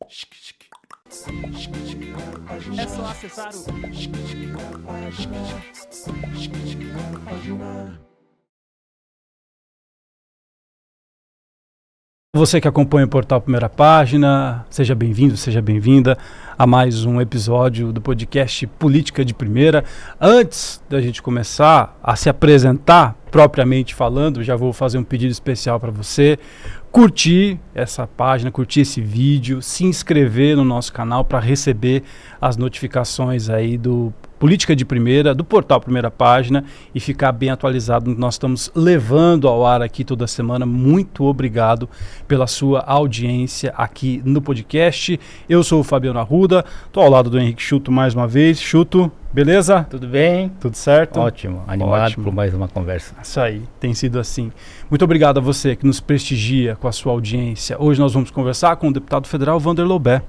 É só acessar o... Você que acompanha o Portal Primeira Página, seja bem-vindo, seja bem-vinda a mais um episódio do podcast Política de Primeira. Antes da gente começar a se apresentar, propriamente falando, já vou fazer um pedido especial para você curtir essa página, curtir esse vídeo, se inscrever no nosso canal para receber as notificações aí do Política de Primeira, do Portal Primeira Página e ficar bem atualizado no que nós estamos levando ao ar aqui toda semana. Muito obrigado pela sua audiência aqui no podcast. Eu sou o Fabiano Arruda, estou ao lado do Henrique Chuto mais uma vez. Chuto, beleza? Tudo bem? Tudo certo? Ótimo, animado por mais uma conversa. Isso aí, tem sido assim. Muito obrigado a você que nos prestigia com a sua audiência. Hoje nós vamos conversar com o deputado federal Wander Lobé,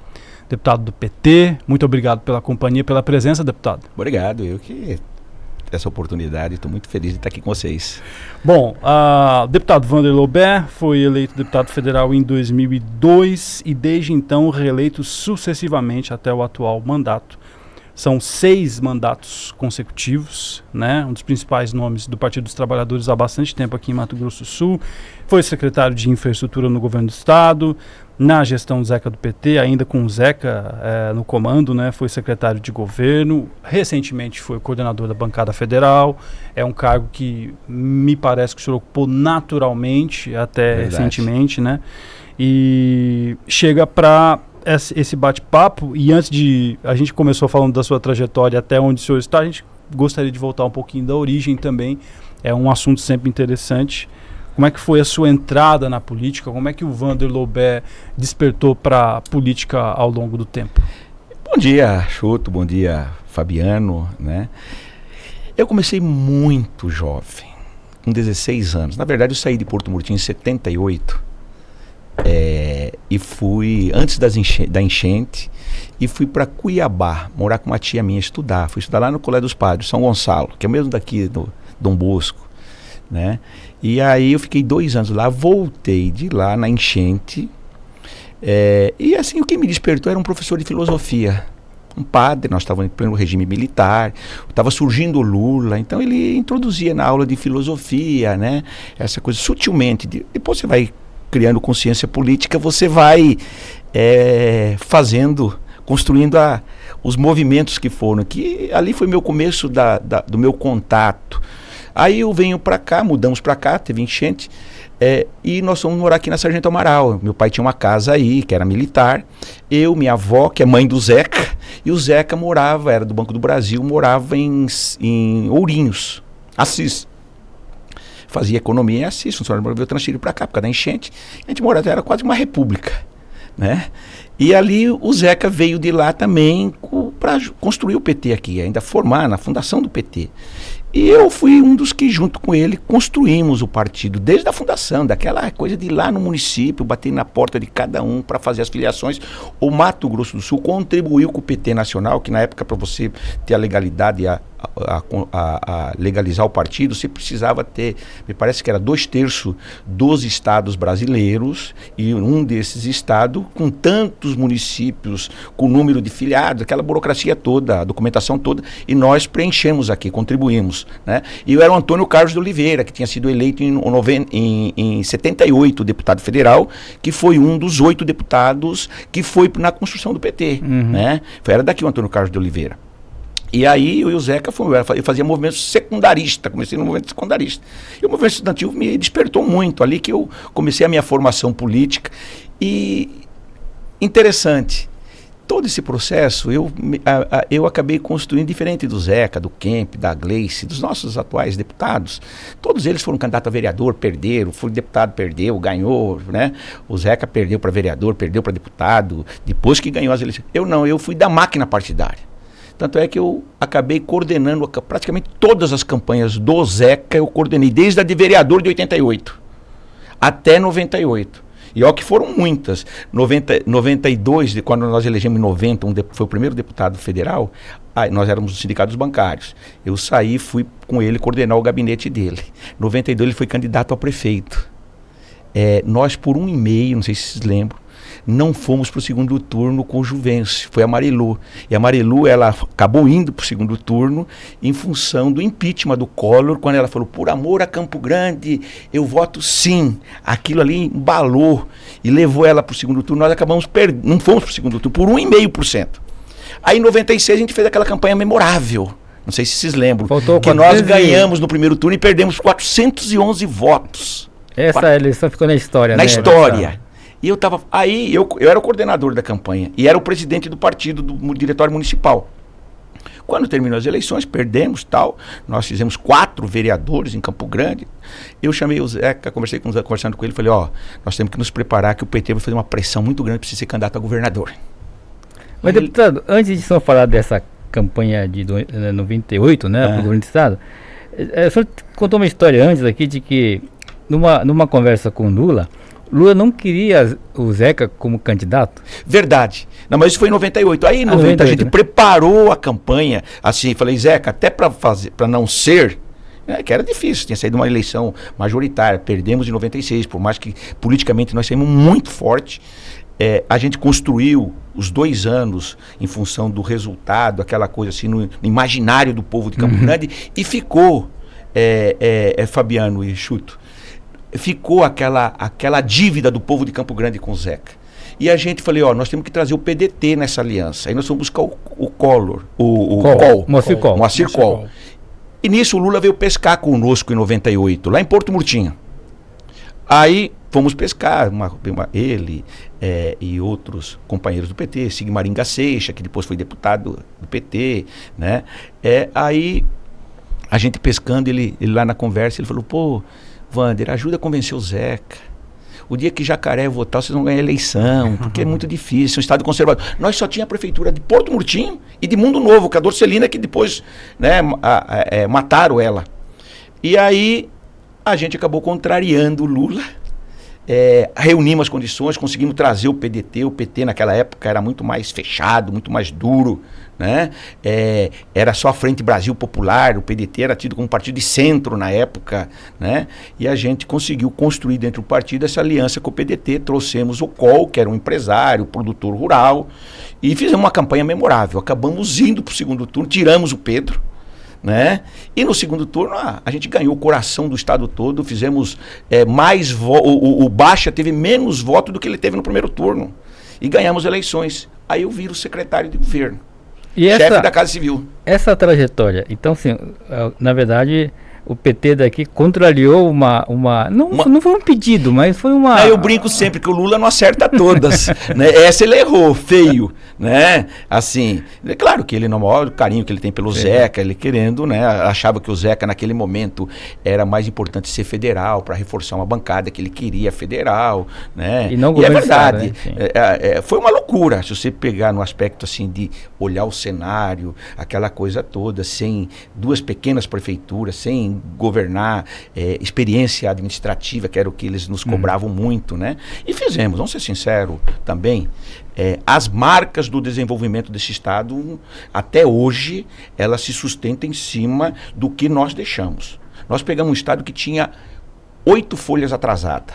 deputado do PT. Muito obrigado pela companhia, pela presença, deputado. Obrigado, eu que essa oportunidade, estou muito feliz de estar aqui com vocês. Bom, o deputado Wander Lobé foi eleito deputado federal em 2002 e desde então reeleito sucessivamente até o atual mandato. São 6 mandatos consecutivos, né? Um dos principais nomes do Partido dos Trabalhadores há bastante tempo aqui em Mato Grosso do Sul. Foi secretário de Infraestrutura no governo do Estado, na gestão do Zeca do PT, ainda com o Zeca no comando, né? Foi secretário de governo, recentemente foi coordenador da bancada federal. É um cargo que me parece que o senhor ocupou naturalmente até recentemente, né? E chega para esse bate-papo, e antes de... A gente começou falando da sua trajetória até onde o senhor está, a gente gostaria de voltar um pouquinho da origem também. É um assunto sempre interessante. Como é que foi a sua entrada na política? Como é que o Wander Lobé despertou para a política ao longo do tempo? Bom dia, Chuto, bom dia, Fabiano, né? Eu comecei muito jovem, com 16 anos. Na verdade, eu saí de Porto Murtinho em 78. E fui, antes da enchente, e fui para Cuiabá, morar com uma tia minha, estudar. Fui estudar lá no Colégio dos Padres, São Gonçalo, que é o mesmo daqui do Dom Bosco, né? E aí eu fiquei 2 anos lá, voltei de lá na enchente, e assim, o que me despertou era um professor de filosofia, um padre. Nós estávamos em pleno regime militar, estava surgindo o Lula, então ele introduzia na aula de filosofia, né? Essa coisa sutilmente, depois você vai criando consciência política, você vai construindo os movimentos que foram, que ali foi meu começo do meu contato. Aí eu venho para cá, mudamos para cá, teve enchente, e nós fomos morar aqui na Sargento Amaral. Meu pai tinha uma casa aí, que era militar, eu, minha avó, que é mãe do Zeca, e o Zeca morava, era do Banco do Brasil, morava em Ourinhos, Assis. Fazia economia em Assis, funcionário veio transferido para cá, por causa da enchente. A gente morava, era quase uma república, né? E ali o Zeca veio de lá também para construir o PT aqui, ainda formar na fundação do PT. E eu fui um dos que, junto com ele, construímos o partido, desde a fundação, daquela coisa de ir lá no município, bater na porta de cada um para fazer as filiações. O Mato Grosso do Sul contribuiu com o PT Nacional, que na época, para você ter a legalidade, a legalizar o partido, você precisava ter, me parece que era 2/3 dos estados brasileiros, e um desses estados, com tantos municípios, com número de filiados, aquela burocracia toda, a documentação toda, e nós preenchemos aqui, contribuímos, né? E eu era o Antônio Carlos de Oliveira, que tinha sido eleito em 78, deputado federal, que foi um dos 8 deputados que foi na construção do PT, né? Era daqui o Antônio Carlos de Oliveira. E aí eu e o Zeca, eu fazia movimento secundarista, comecei no movimento secundarista. E o movimento estudantil me despertou muito, ali que eu comecei a minha formação política. E interessante, todo esse processo eu acabei construindo, diferente do Zeca, do Kemp, da Gleice, dos nossos atuais deputados. Todos eles foram candidatos a vereador, perderam, foi deputado, perdeu, ganhou, né? O Zeca perdeu para vereador, perdeu para deputado, depois que ganhou as eleições. Eu não, eu fui da máquina partidária. Tanto é que eu acabei coordenando praticamente todas as campanhas do Zeca, eu coordenei desde a de vereador de 88 até 98. E ó que foram muitas. 92, quando nós elegemos em 90, foi o primeiro deputado federal, nós éramos os sindicatos bancários. Eu saí, fui com ele coordenar o gabinete dele. 92 ele foi candidato a prefeito. Nós por 1,5, não sei se vocês lembram, não fomos para o segundo turno com o Juvencio, foi a Marilu. E a Marilu, ela acabou indo para o segundo turno em função do impeachment do Collor, quando ela falou, por amor a Campo Grande, eu voto sim. Aquilo ali embalou e levou ela para o segundo turno. Nós acabamos não fomos para o segundo turno, por 1,5%. Aí em 96 a gente fez aquela campanha memorável. Não sei se vocês lembram. Que nós ganhamos no primeiro turno e perdemos 411 votos. Essa eleição ficou na história, né? Na história. E eu estava... Aí eu era o coordenador da campanha e era o presidente do partido, do diretório municipal. Quando terminou as eleições, perdemos, tal. Nós fizemos 4 vereadores em Campo Grande. Eu chamei o Zeca, conversando com ele, falei, nós temos que nos preparar que o PT vai fazer uma pressão muito grande para você ser candidato a governador. Mas, deputado, antes de só falar dessa campanha de 98, né, para o governo do estado, o senhor contou uma história antes aqui de que numa conversa com o Lula não queria o Zeca como candidato? Verdade. Não, mas isso foi em 98. Aí em 90 a gente preparou a campanha, assim, falei, Zeca, até para não ser, que era difícil, tinha saído uma eleição majoritária, perdemos em 96, por mais que politicamente nós saímos muito forte. A gente construiu os 2 anos em função do resultado, aquela coisa assim, no imaginário do povo de Campo Grande, e ficou, Fabiano e Chuto, ficou aquela dívida do povo de Campo Grande com o Zeca. E a gente falou, nós temos que trazer o PDT nessa aliança. Aí nós fomos buscar o Collor, Moacir Coll. E nisso o Lula veio pescar conosco em 98, lá em Porto Murtinho. Aí fomos pescar, ele e outros companheiros do PT, Sigmaringa Seixas, que depois foi deputado do PT, né? Aí a gente pescando, ele lá na conversa, ele falou, pô, Wander, ajuda a convencer o Zeca. O dia que Jacaré votar, vocês vão ganhar a eleição, porque é muito difícil, é um estado conservador. Nós só tinha a prefeitura de Porto Murtinho e de Mundo Novo, que a Dorcelina, que depois, né, mataram ela. E aí a gente acabou contrariando o Lula. Reunimos as condições, conseguimos trazer o PDT. O PT naquela época era muito mais fechado, muito mais duro, né? Era só a Frente Brasil Popular, o PDT era tido como partido de centro na época, né? E a gente conseguiu construir dentro do partido essa aliança com o PDT, trouxemos o Coll, que era um empresário, produtor rural, e fizemos uma campanha memorável. Acabamos indo para o segundo turno, tiramos o Pedro, né? E no segundo turno a gente ganhou o coração do estado todo, fizemos mais o Baixa teve menos voto do que ele teve no primeiro turno e ganhamos eleições. Aí eu viro secretário de governo, chefe da Casa Civil. Essa trajetória, então assim, na verdade o PT daqui contrariou não foi um pedido, mas foi uma... Eu brinco sempre que o Lula não acerta todas, né? Essa ele errou, feio, né? Assim, é claro que ele, no maior carinho que ele tem pelo Zeca, ele querendo, né? Achava que o Zeca naquele momento era mais importante ser federal, para reforçar uma bancada que ele queria federal, né? E não é verdade, né? Foi uma loucura, se você pegar no aspecto assim de olhar o cenário, aquela coisa toda, sem 2 pequenas prefeituras, sem governar, experiência administrativa, que era o que eles nos cobravam muito, né? E fizemos, vamos ser sinceros também, as marcas do desenvolvimento desse estado, até hoje, elas se sustentam em cima do que nós deixamos. Nós pegamos um estado que tinha 8 folhas atrasadas.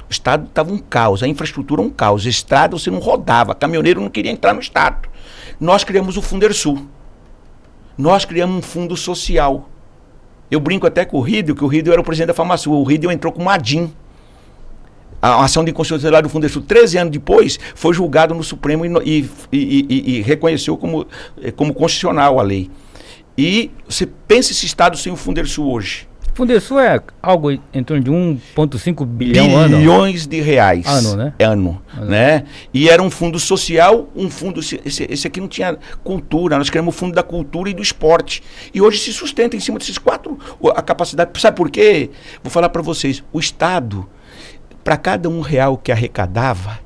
O estado estava um caos, a infraestrutura um caos, a estrada você não rodava, caminhoneiro não queria entrar no estado. Nós criamos o Fundersul. Nós criamos um fundo social. Eu brinco até com o Rídio, que o Rídio era o presidente da FamaSul. O Rídio entrou com uma ADIM. A ação de inconstitucionalidade do Fundersul, 13 anos depois, foi julgado no Supremo e reconheceu como constitucional a lei. E você pensa esse estado sem o Fundersul hoje. O Fundersul é algo em torno de 1,5 bilhões de reais. Ano, né? Né? E era um fundo social, esse aqui não tinha cultura, nós criamos o fundo da cultura e do esporte. E hoje se sustenta em cima desses 4, a capacidade, sabe por quê? Vou falar para vocês, o Estado, para cada R$1 que arrecadava,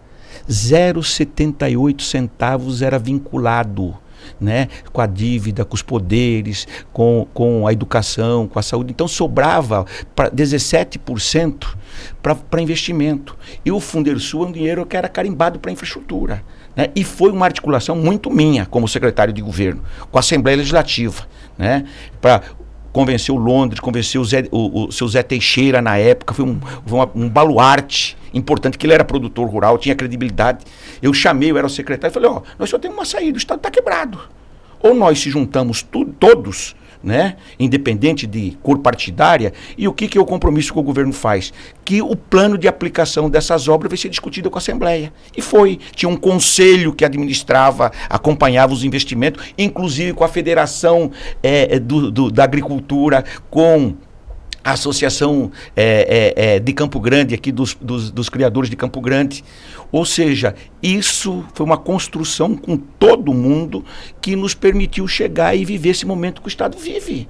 0,78 centavos era vinculado, né, com a dívida, com os poderes, com a educação, com a saúde. Então sobrava para 17% para investimento. E o Fundersul é um dinheiro que era carimbado para infraestrutura, né? E foi uma articulação muito minha como secretário de governo, com a Assembleia Legislativa, né? convenceu Londres, convenceu o seu Zé Teixeira na época, foi um baluarte importante, que ele era produtor rural, tinha credibilidade. Eu chamei, eu era o secretário e falei, nós só temos uma saída, o Estado está quebrado. Ou nós se juntamos todos, né, independente de cor partidária, e o que é o compromisso que o governo faz? Que o plano de aplicação dessas obras vai ser discutido com a Assembleia. E foi. Tinha um conselho que administrava, acompanhava os investimentos, inclusive com a Federação da Agricultura, com a Associação de Campo Grande, aqui dos criadores de Campo Grande. Ou seja, isso foi uma construção com todo mundo que nos permitiu chegar e viver esse momento que o Estado vive.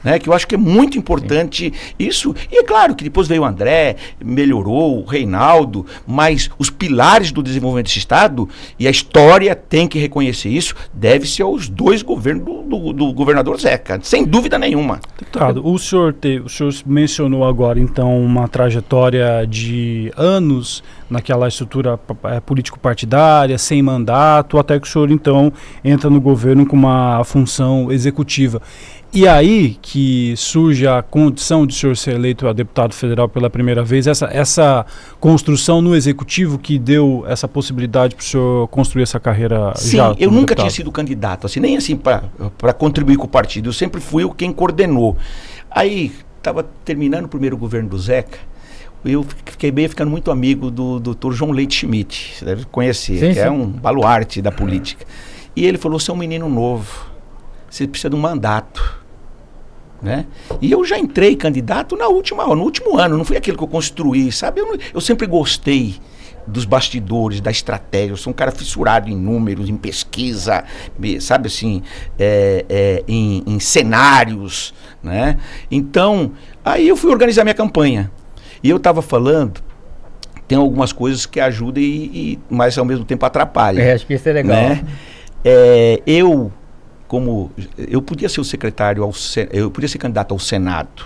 Né, que eu acho que é muito importante isso. E é claro que depois veio o André, melhorou, o Reinaldo, mas os pilares do desenvolvimento desse Estado, e a história tem que reconhecer isso, deve ser aos 2 governos do governador Zeca, sem dúvida nenhuma. Deputado, o senhor mencionou agora, então, uma trajetória de anos naquela estrutura político-partidária, sem mandato, até que o senhor, então, entra no governo com uma função executiva. E aí que surge a condição de o senhor ser eleito a deputado federal pela primeira vez, essa construção no executivo que deu essa possibilidade para o senhor construir essa carreira. Sim, já eu nunca deputado. tinha sido candidato, assim, nem assim para contribuir com o partido, eu sempre fui quem coordenou. Aí, estava terminando o primeiro governo do Zeca, eu fiquei ficando muito amigo do Dr. João Leite Schmidt, você deve conhecer, sim, que é um baluarte da política. E ele falou, você é um menino novo, você precisa de um mandato. Né? E eu já entrei candidato no último ano, não foi aquilo que eu construí, sabe? Eu sempre gostei dos bastidores, da estratégia, eu sou um cara fissurado em números, em pesquisa, sabe assim, em cenários, né? Então, aí eu fui organizar minha campanha, e eu estava falando, tem algumas coisas que ajudam mas ao mesmo tempo atrapalham. Acho que isso é legal. Né? Eu podia ser o secretário, eu podia ser candidato ao Senado.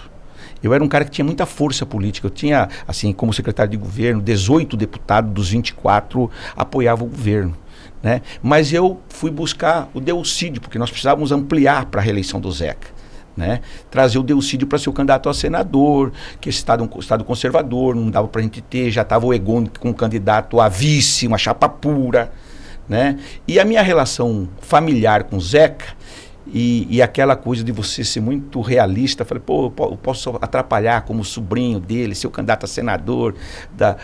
Eu era um cara que tinha muita força política. Eu tinha, assim, como secretário de governo, 18 deputados dos 24 apoiavam o governo. Né? Mas eu fui buscar o Delcídio, porque nós precisávamos ampliar para a reeleição do Zeca. Né? Trazer o Delcídio para ser o candidato a senador, que esse estado é um estado conservador, não dava para a gente ter, já estava o Egon com um candidato a vice, uma chapa pura. Né? E a minha relação familiar com o Zeca e aquela coisa de você ser muito realista, falei, eu posso atrapalhar como sobrinho dele, ser o candidato a senador da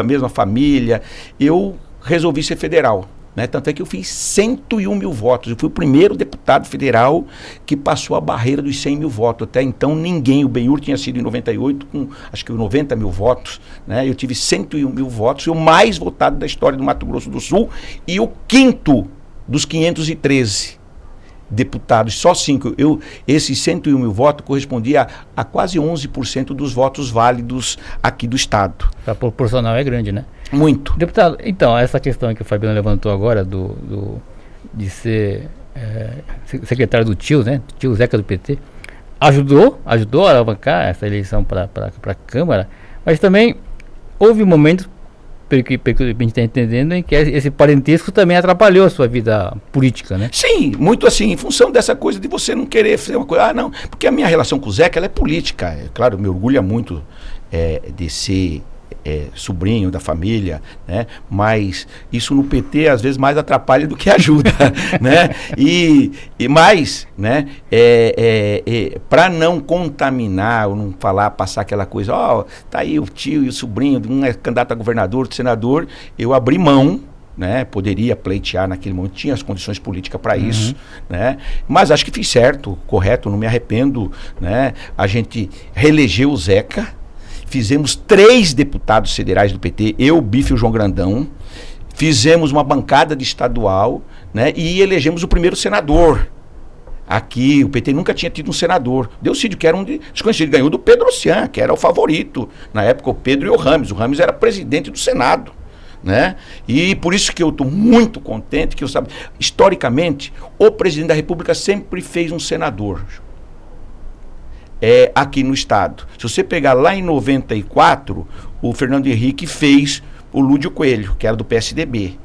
mesma família, eu resolvi ser federal. Né? Tanto é que eu fiz 101 mil votos. Eu fui o primeiro deputado federal que passou a barreira dos 100 mil votos. Até então ninguém, o Benhur tinha sido em 98 com acho que 90 mil votos. Né? Eu tive 101 mil votos, o mais votado da história do Mato Grosso do Sul e o 5º dos 513 deputados, só 5. Esses 101 mil votos correspondia a quase 11% dos votos válidos aqui do Estado. A proporcional é grande, né? Muito. Deputado, então, essa questão que o Fabiano levantou agora de ser secretário do tio, né? Tio Zeca do PT, ajudou a alavancar essa eleição para a Câmara, mas também houve momentos, pelo que a gente está entendendo, em que esse parentesco também atrapalhou a sua vida política, né? Sim, muito assim, em função dessa coisa de você não querer fazer uma coisa, não, porque a minha relação com o Zeca, ela é política, claro, me orgulha muito de ser sobrinho da família, né? Mas isso no PT às vezes mais atrapalha do que ajuda, né? E mais, né? Para não contaminar ou não passar aquela coisa, tá aí o tio e o sobrinho, um é candidato a governador, outro senador, eu abri mão, né? Poderia pleitear naquele momento, tinha as condições políticas para isso, né? Mas acho que fiz certo, correto, não me arrependo, né? A gente reelegeu o Zeca. Fizemos 3 deputados federais do PT, eu, Bife e o João Grandão. Fizemos uma bancada de estadual, né, e elegemos o primeiro senador. Aqui, o PT nunca tinha tido um senador. Delcídio, que era um desconhecido, ganhou do Pedro Ossian, que era o favorito. Na época, o Pedro e o Rames. O Rames era presidente do Senado. Né? E por isso que eu estou muito contente, que eu sabe, historicamente, o presidente da República sempre fez um senador. Aqui no estado. Se você pegar lá em 94, o Fernando Henrique fez o Lúdio Coelho, que era do PSDB,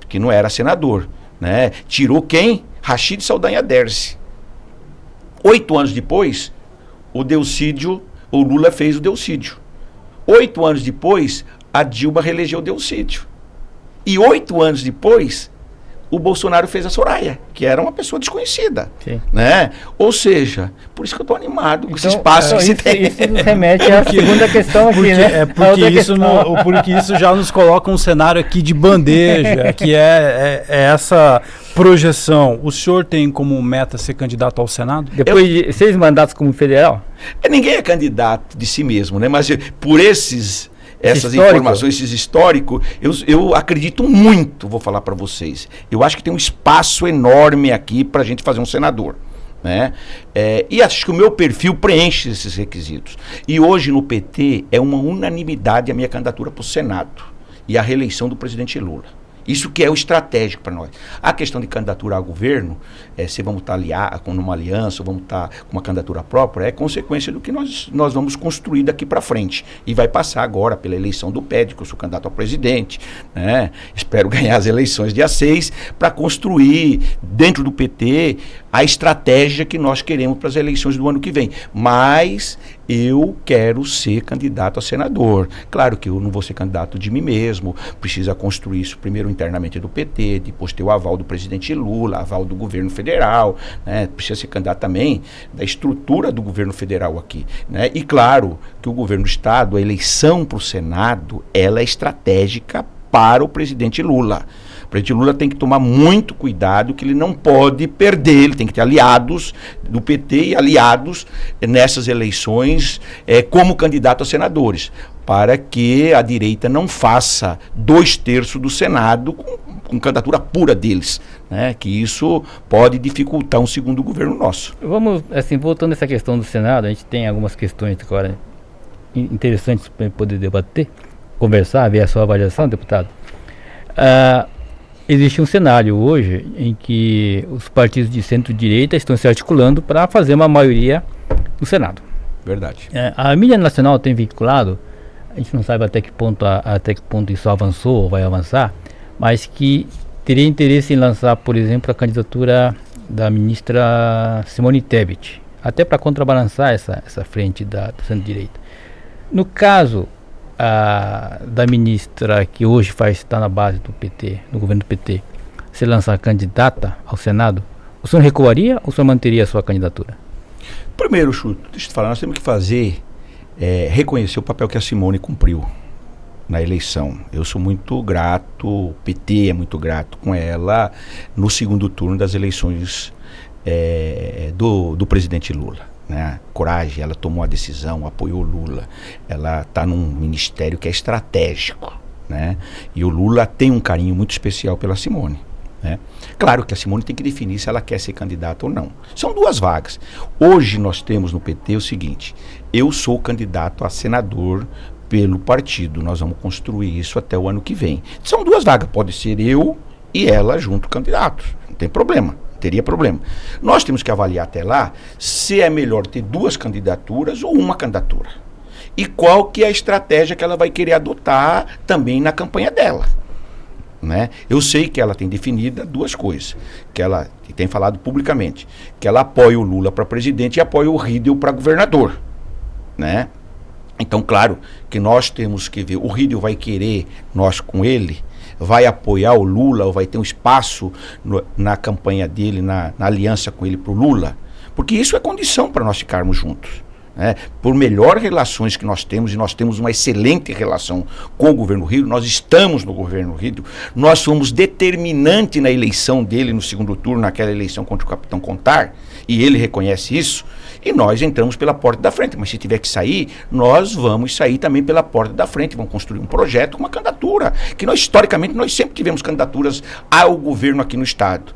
que não era senador, né? Tirou quem? Rachid Saldanha Dersi. 8 anos depois, o Lula fez o Delcídio. 8 anos depois, a Dilma reelegeu o Delcídio. E 8 anos depois, o Bolsonaro fez a Soraya, que era uma pessoa desconhecida. Né? Ou seja, por isso que eu estou animado com esse espaço que se tem. Isso nos remete à segunda questão aqui, né? Porque isso já nos coloca um cenário aqui de bandeja, que é essa projeção. O senhor tem como meta ser candidato ao Senado? Depois de 6 mandatos como federal? Ninguém é candidato de si mesmo, né? Mas por essas histórico. Informações, esses históricos, eu acredito muito, vou falar para vocês. Eu acho que tem um espaço enorme aqui para a gente fazer um senador. Né? E acho que o meu perfil preenche esses requisitos. E hoje no PT é uma unanimidade a minha candidatura para o Senado e a reeleição do presidente Lula. Isso que é o estratégico para nós. A questão de candidatura ao governo, se vamos estar com uma aliança, ou vamos estar com uma candidatura própria, é consequência do que nós vamos construir daqui para frente. E vai passar agora pela eleição do PED, que eu sou candidato a presidente. Né? Espero ganhar as eleições dia 6, para construir dentro do PT a estratégia que nós queremos para as eleições do ano que vem. Mas eu quero ser candidato a senador. Claro que eu não vou ser candidato de mim mesmo, precisa construir isso primeiro internamente do PT, depois ter o aval do presidente Lula, aval do governo federal, né? Precisa ser candidato também da estrutura do governo federal aqui. Né? E claro que o governo do Estado, a eleição para o Senado, ela é estratégica para o presidente Lula. O presidente Lula tem que tomar muito cuidado, que ele não pode perder, ele tem que ter aliados do PT e aliados nessas eleições como candidato a senadores, para que a direita não faça 2/3 do Senado com candidatura pura deles, né? Que isso pode dificultar um segundo governo nosso. Vamos, assim, voltando a essa questão do Senado, a gente tem algumas questões agora interessantes para poder debater, conversar, ver a sua avaliação, deputado. Existe um cenário hoje em que os partidos de centro-direita estão se articulando para fazer uma maioria no Senado. Verdade. A mídia nacional tem vinculado, a gente não sabe até que ponto isso avançou ou vai avançar, mas que teria interesse em lançar, por exemplo, a candidatura da ministra Simone Tebet, até para contrabalançar essa frente do centro-direita. No caso da ministra que hoje está na base do PT, do governo do PT, se lançar candidata ao Senado, o senhor recuaria ou o senhor manteria a sua candidatura? Primeiro, Chuto, deixa eu te falar, nós temos que reconhecer o papel que a Simone cumpriu na eleição. Eu sou muito grato, o PT é muito grato com ela no segundo turno das eleições do presidente Lula. Né? Coragem, ela tomou a decisão, apoiou Lula, ela está num ministério que é estratégico, né? E o Lula tem um carinho muito especial pela Simone, né? Claro que a Simone tem que definir se ela quer ser candidata ou não. São 2 vagas. Hoje nós temos no PT o seguinte: eu sou candidato a senador pelo partido, nós vamos construir isso até o ano que vem. São 2 vagas, pode ser eu e ela junto candidatos, não tem problema. Teria problema. Nós temos que avaliar até lá se é melhor ter 2 candidaturas ou uma candidatura. E qual que é a estratégia que ela vai querer adotar também na campanha dela. Né? Eu sei que ela tem definida 2 coisas, que ela tem falado publicamente, que ela apoia o Lula para presidente e apoia o Riedel para governador. Né? Então, claro que nós temos que ver, o Riedel vai querer, nós com ele, vai apoiar o Lula ou vai ter um espaço na campanha dele, na aliança com ele para o Lula, porque isso é condição para nós ficarmos juntos. Né? Por melhores relações que nós temos, e nós temos uma excelente relação com o governo Riedel, nós estamos no governo Riedel, nós fomos determinante na eleição dele no segundo turno, naquela eleição contra o Capitão Contar, e ele reconhece isso, e nós entramos pela porta da frente, mas se tiver que sair, nós vamos sair também pela porta da frente, vamos construir um projeto, uma candidatura, que nós historicamente nós sempre tivemos candidaturas ao governo aqui no estado.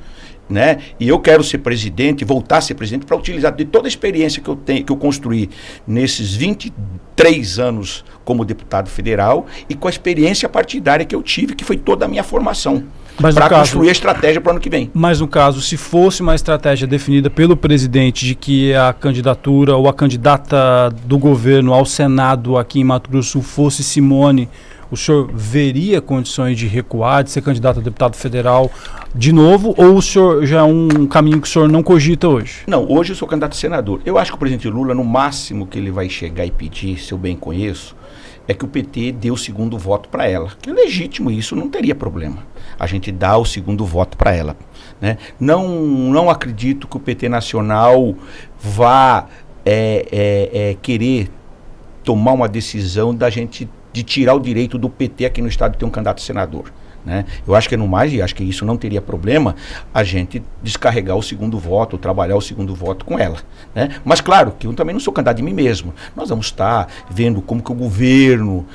Né? E eu quero ser presidente, voltar a ser presidente, para utilizar de toda a experiência que eu construí nesses 23 anos como deputado federal e com a experiência partidária que eu tive, que foi toda a minha formação, para construir a estratégia para o ano que vem. Mas no caso, se fosse uma estratégia definida pelo presidente de que a candidatura ou a candidata do governo ao Senado aqui em Mato Grosso do Sul fosse Simone, o senhor veria condições de recuar, de ser candidato a deputado federal de novo, ou o senhor já é um caminho que o senhor não cogita hoje? Não, hoje eu sou candidato a senador. Eu acho que o presidente Lula, no máximo que ele vai chegar e pedir, se eu bem conheço, é que o PT dê o segundo voto para ela. Que é legítimo isso, não teria problema. A gente dá o segundo voto para ela. Né? Não acredito que o PT nacional vá querer tomar uma decisão de tirar o direito do PT aqui no estado de ter um candidato a senador. Né? Eu acho que no mais, e acho que isso não teria problema, a gente descarregar o segundo voto, trabalhar o segundo voto com ela. Né? Mas claro que eu também não sou candidato de mim mesmo. Nós vamos estar vendo como que o governo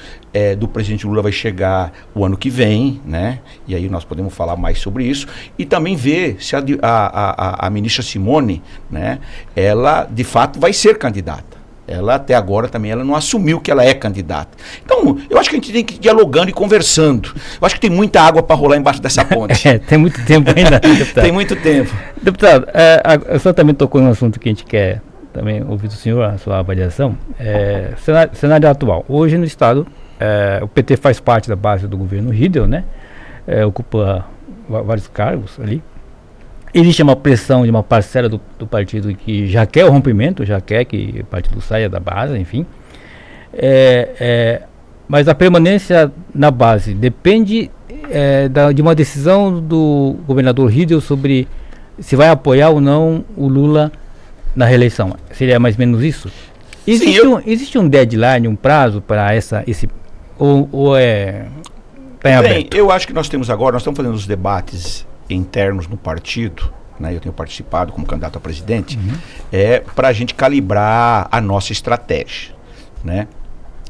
do presidente Lula vai chegar o ano que vem, né? E aí nós podemos falar mais sobre isso, e também ver se a ministra Simone, né, ela de fato vai ser candidata. Ela até agora também ela não assumiu que ela é candidata. Então, eu acho que a gente tem que ir dialogando e conversando. Eu acho que tem muita água para rolar embaixo dessa ponte. Tem muito tempo ainda, deputado. Tem muito tempo. Deputado, o senhor também tocou em um assunto que a gente quer também ouvir do senhor, a sua avaliação. Cenário atual. Hoje no estado, o PT faz parte da base do governo Riedel, né? Ocupa vários cargos ali. Existe uma pressão de uma parcela do partido que já quer o rompimento, já quer que o partido saia da base, enfim. Mas a permanência na base depende de uma decisão do governador Riedel sobre se vai apoiar ou não o Lula na reeleição. Seria mais ou menos isso? Existe um deadline, um prazo para esse... Ou está em aberto? Bem, eu acho que nós estamos fazendo os debates internos no partido, né, eu tenho participado como candidato a presidente, para a gente calibrar a nossa estratégia. Né?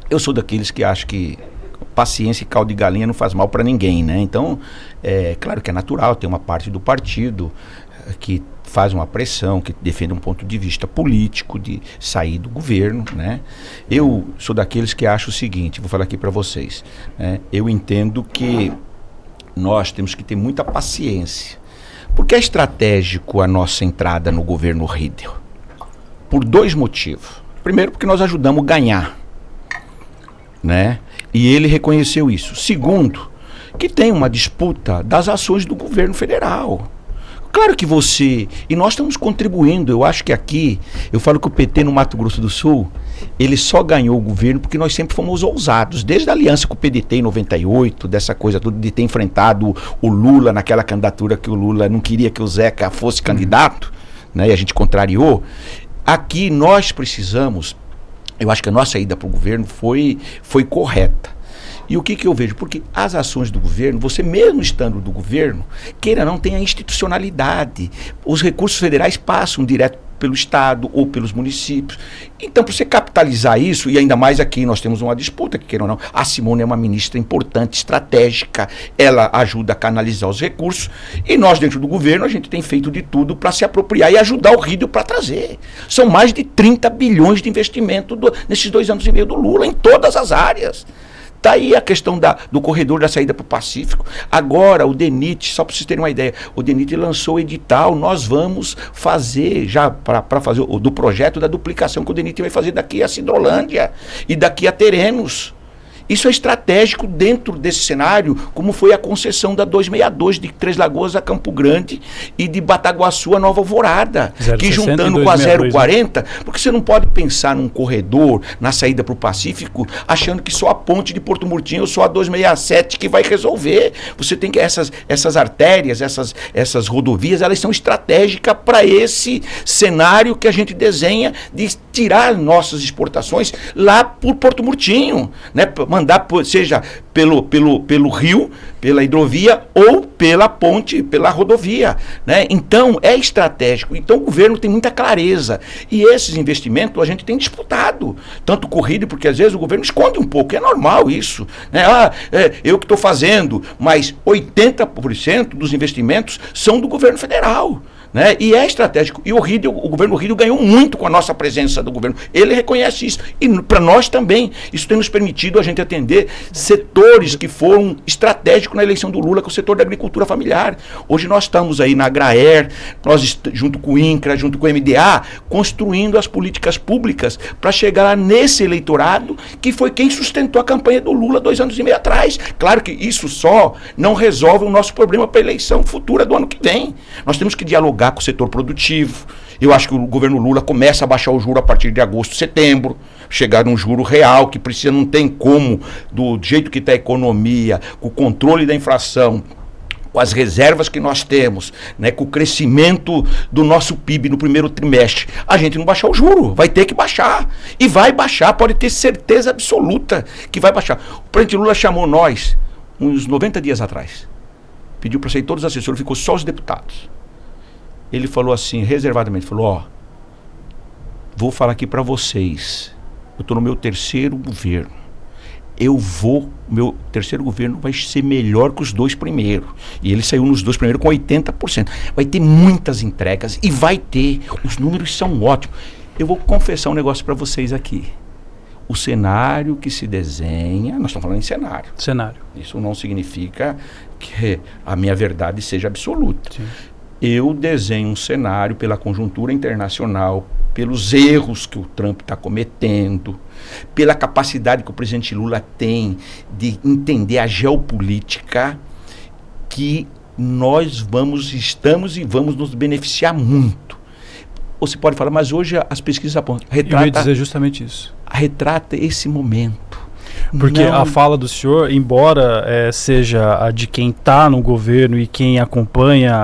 Eu sou daqueles que acham que paciência e caldo de galinha não faz mal para ninguém. Né? Então, claro que é natural, tem uma parte do partido que faz uma pressão, que defende um ponto de vista político, de sair do governo. Né? Eu sou daqueles que acham o seguinte, vou falar aqui para vocês, né? Eu entendo que nós temos que ter muita paciência. Porque é estratégico a nossa entrada no governo Riedel? Por dois motivos. Primeiro, porque nós ajudamos a ganhar. Né? E ele reconheceu isso. Segundo, que tem uma disputa das ações do governo federal. Claro que e nós estamos contribuindo. Eu acho que aqui, eu falo que o PT no Mato Grosso do Sul, ele só ganhou o governo porque nós sempre fomos ousados, desde a aliança com o PDT em 98, dessa coisa toda de ter enfrentado o Lula naquela candidatura que o Lula não queria que o Zeca fosse candidato, né, e a gente contrariou. Aqui nós precisamos, eu acho que a nossa ida para o governo foi correta. E o que eu vejo? Porque as ações do governo, você mesmo estando do governo, queira não, tem a institucionalidade. Os recursos federais passam direto pelo Estado ou pelos municípios. Então, para você capitalizar isso, e ainda mais aqui nós temos uma disputa, que queira ou não, a Simone é uma ministra importante, estratégica, ela ajuda a canalizar os recursos, e nós dentro do governo a gente tem feito de tudo para se apropriar e ajudar o Riedel para trazer. São mais de 30 bilhões de investimento nesses 2 anos e meio do Lula, em todas as áreas. Está aí a questão do corredor da saída para o Pacífico. Agora, o DENIT, só para vocês terem uma ideia, o DENIT lançou o edital, nós vamos fazer, já para fazer do projeto da duplicação que o DENIT vai fazer daqui a Cidrolândia e daqui a Terenos. Isso é estratégico dentro desse cenário, como foi a concessão da 262 de Três Lagoas a Campo Grande e de Bataguaçu a Nova Alvorada, que juntando com a 040, porque você não pode pensar num corredor na saída para o Pacífico achando que só a ponte de Porto Murtinho ou só a 267 que vai resolver. Você tem que essas artérias, essas rodovias, elas são estratégicas para esse cenário que a gente desenha de tirar nossas exportações lá por Porto Murtinho, né? Mandar, seja pelo rio, pela hidrovia ou pela ponte, pela rodovia. Né? Então, é estratégico. Então, o governo tem muita clareza. E esses investimentos a gente tem disputado. Tanto corrido, porque às vezes o governo esconde um pouco. É normal isso. Né? Eu que estou fazendo, mas 80% dos investimentos são do governo federal. Né? E é estratégico. E o governo Rídio ganhou muito com a nossa presença do governo. Ele reconhece isso. E para nós também. Isso tem nos permitido a gente atender setores que foram estratégicos na eleição do Lula, que é o setor da agricultura familiar. Hoje nós estamos aí na Agraer, nós junto com o INCRA, junto com o MDA, construindo as políticas públicas para chegar lá nesse eleitorado que foi quem sustentou a campanha do Lula 2 anos e meio atrás. Claro que isso só não resolve o nosso problema para a eleição futura do ano que vem. Nós temos que dialogar com o setor produtivo. Eu acho que o governo Lula começa a baixar o juro a partir de agosto, setembro, chegar num juro real, que precisa, não tem como, do jeito que está a economia, com o controle da inflação, com as reservas que nós temos, né, com o crescimento do nosso PIB no primeiro trimestre, a gente não baixar o juro, vai ter que baixar. E vai baixar, pode ter certeza absoluta que vai baixar. O presidente Lula chamou nós, uns 90 dias atrás, pediu para sair todos os assessores, ficou só os deputados. Ele falou assim, reservadamente, falou, vou falar aqui para vocês, eu estou no meu 3º governo, meu 3º governo vai ser melhor que os 2 primeiros. E ele saiu nos 2 primeiros com 80%. Vai ter muitas entregas e vai ter, os números são ótimos. Eu vou confessar um negócio para vocês aqui. O cenário que se desenha, nós estamos falando em cenário. Isso não significa que a minha verdade seja absoluta. Sim. Eu desenho um cenário pela conjuntura internacional, pelos erros que o Trump está cometendo, pela capacidade que o presidente Lula tem de entender a geopolítica, que nós estamos e vamos nos beneficiar muito. Você pode falar, mas hoje as pesquisas apontam. Eu ia dizer justamente isso. Retrata esse momento. Porque a fala do senhor, embora seja a de quem está no governo e quem acompanha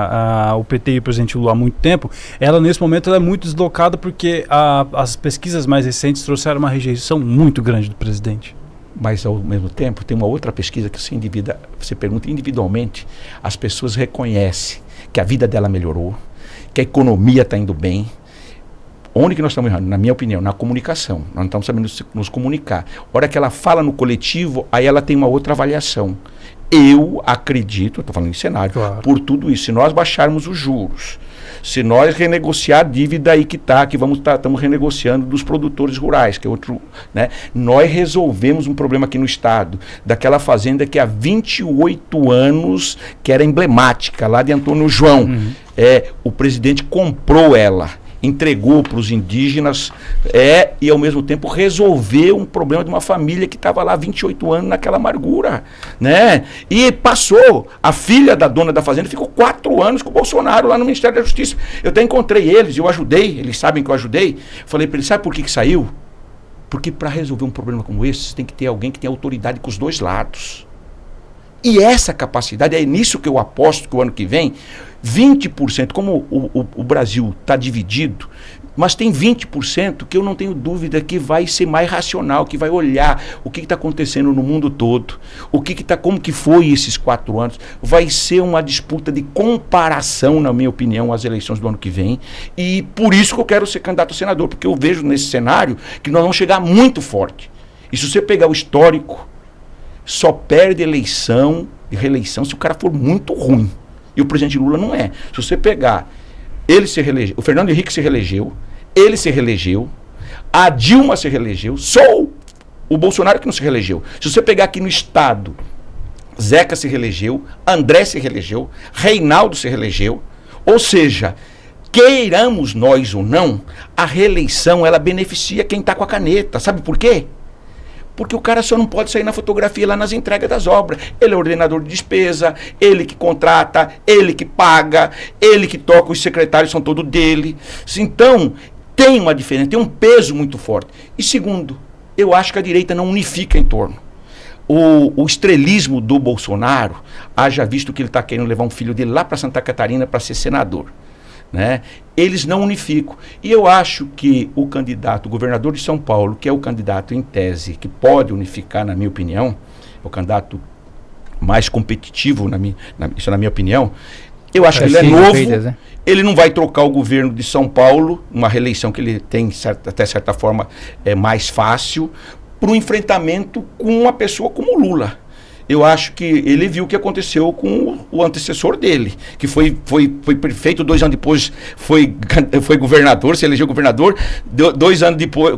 o PT e o presidente Lula há muito tempo, ela nesse momento ela é muito deslocada porque as pesquisas mais recentes trouxeram uma rejeição muito grande do presidente. Mas ao mesmo tempo tem uma outra pesquisa que você pergunta individualmente, as pessoas reconhecem que a vida dela melhorou, que a economia está indo bem. Onde que nós estamos errando? Na minha opinião, na comunicação. Nós não estamos sabendo nos comunicar. A hora que ela fala no coletivo, aí ela tem uma outra avaliação. Eu acredito, estou falando em cenário, claro, por tudo isso, se nós baixarmos os juros, se nós renegociar a dívida aí que estamos renegociando dos produtores rurais, que é outro, né? Nós resolvemos um problema aqui no estado, daquela fazenda que há 28 anos, que era emblemática, lá de Antônio João. O presidente comprou ela, entregou para os indígenas e ao mesmo tempo resolveu um problema de uma família que estava lá há 28 anos naquela amargura, né? E passou, a filha da dona da fazenda ficou 4 anos com o Bolsonaro lá no Ministério da Justiça. Eu até encontrei eles, eu ajudei, eles sabem que eu ajudei. Falei para eles, sabe por que saiu? Porque para resolver um problema como esse, tem que ter alguém que tenha autoridade com os dois lados. E essa capacidade, é nisso que eu aposto que o ano que vem, 20%, como o Brasil está dividido, mas tem 20% que eu não tenho dúvida que vai ser mais racional, que vai olhar o que está acontecendo no mundo todo, como que foi esses 4 anos, vai ser uma disputa de comparação, na minha opinião, às eleições do ano que vem, e por isso que eu quero ser candidato a senador, porque eu vejo nesse cenário que nós vamos chegar muito forte. E se você pegar o histórico, só perde eleição e reeleição se o cara for muito ruim. E o presidente Lula não é. Se você pegar, ele se reelegeu, o Fernando Henrique se reelegeu, ele se reelegeu, a Dilma se reelegeu, só o Bolsonaro que não se reelegeu. Se você pegar aqui no estado, Zeca se reelegeu, André se reelegeu, Reinaldo se reelegeu. Ou seja, queiramos nós ou não, a reeleição ela beneficia quem está com a caneta. Sabe por quê? Porque o cara só não pode sair na fotografia lá nas entregas das obras. Ele é ordenador de despesa, ele que contrata, ele que paga, ele que toca, os secretários são todos dele. Então, tem uma diferença, tem um peso muito forte. E segundo, eu acho que a direita não unifica em torno. O estrelismo do Bolsonaro, haja visto que ele está querendo levar um filho dele lá para Santa Catarina para ser senador, né? Eles não unificam. E eu acho que o candidato, o governador de São Paulo, que é o candidato em tese, que pode unificar, na minha opinião, é o candidato mais competitivo, isso na minha opinião, eu acho que ele é novo, ele não vai trocar o governo de São Paulo, uma reeleição que ele tem, até certa forma, é mais fácil, para o enfrentamento com uma pessoa como o Lula. eu acho que ele viu o que aconteceu com o antecessor dele, que foi prefeito, 2 anos depois foi governador, se elegeu governador,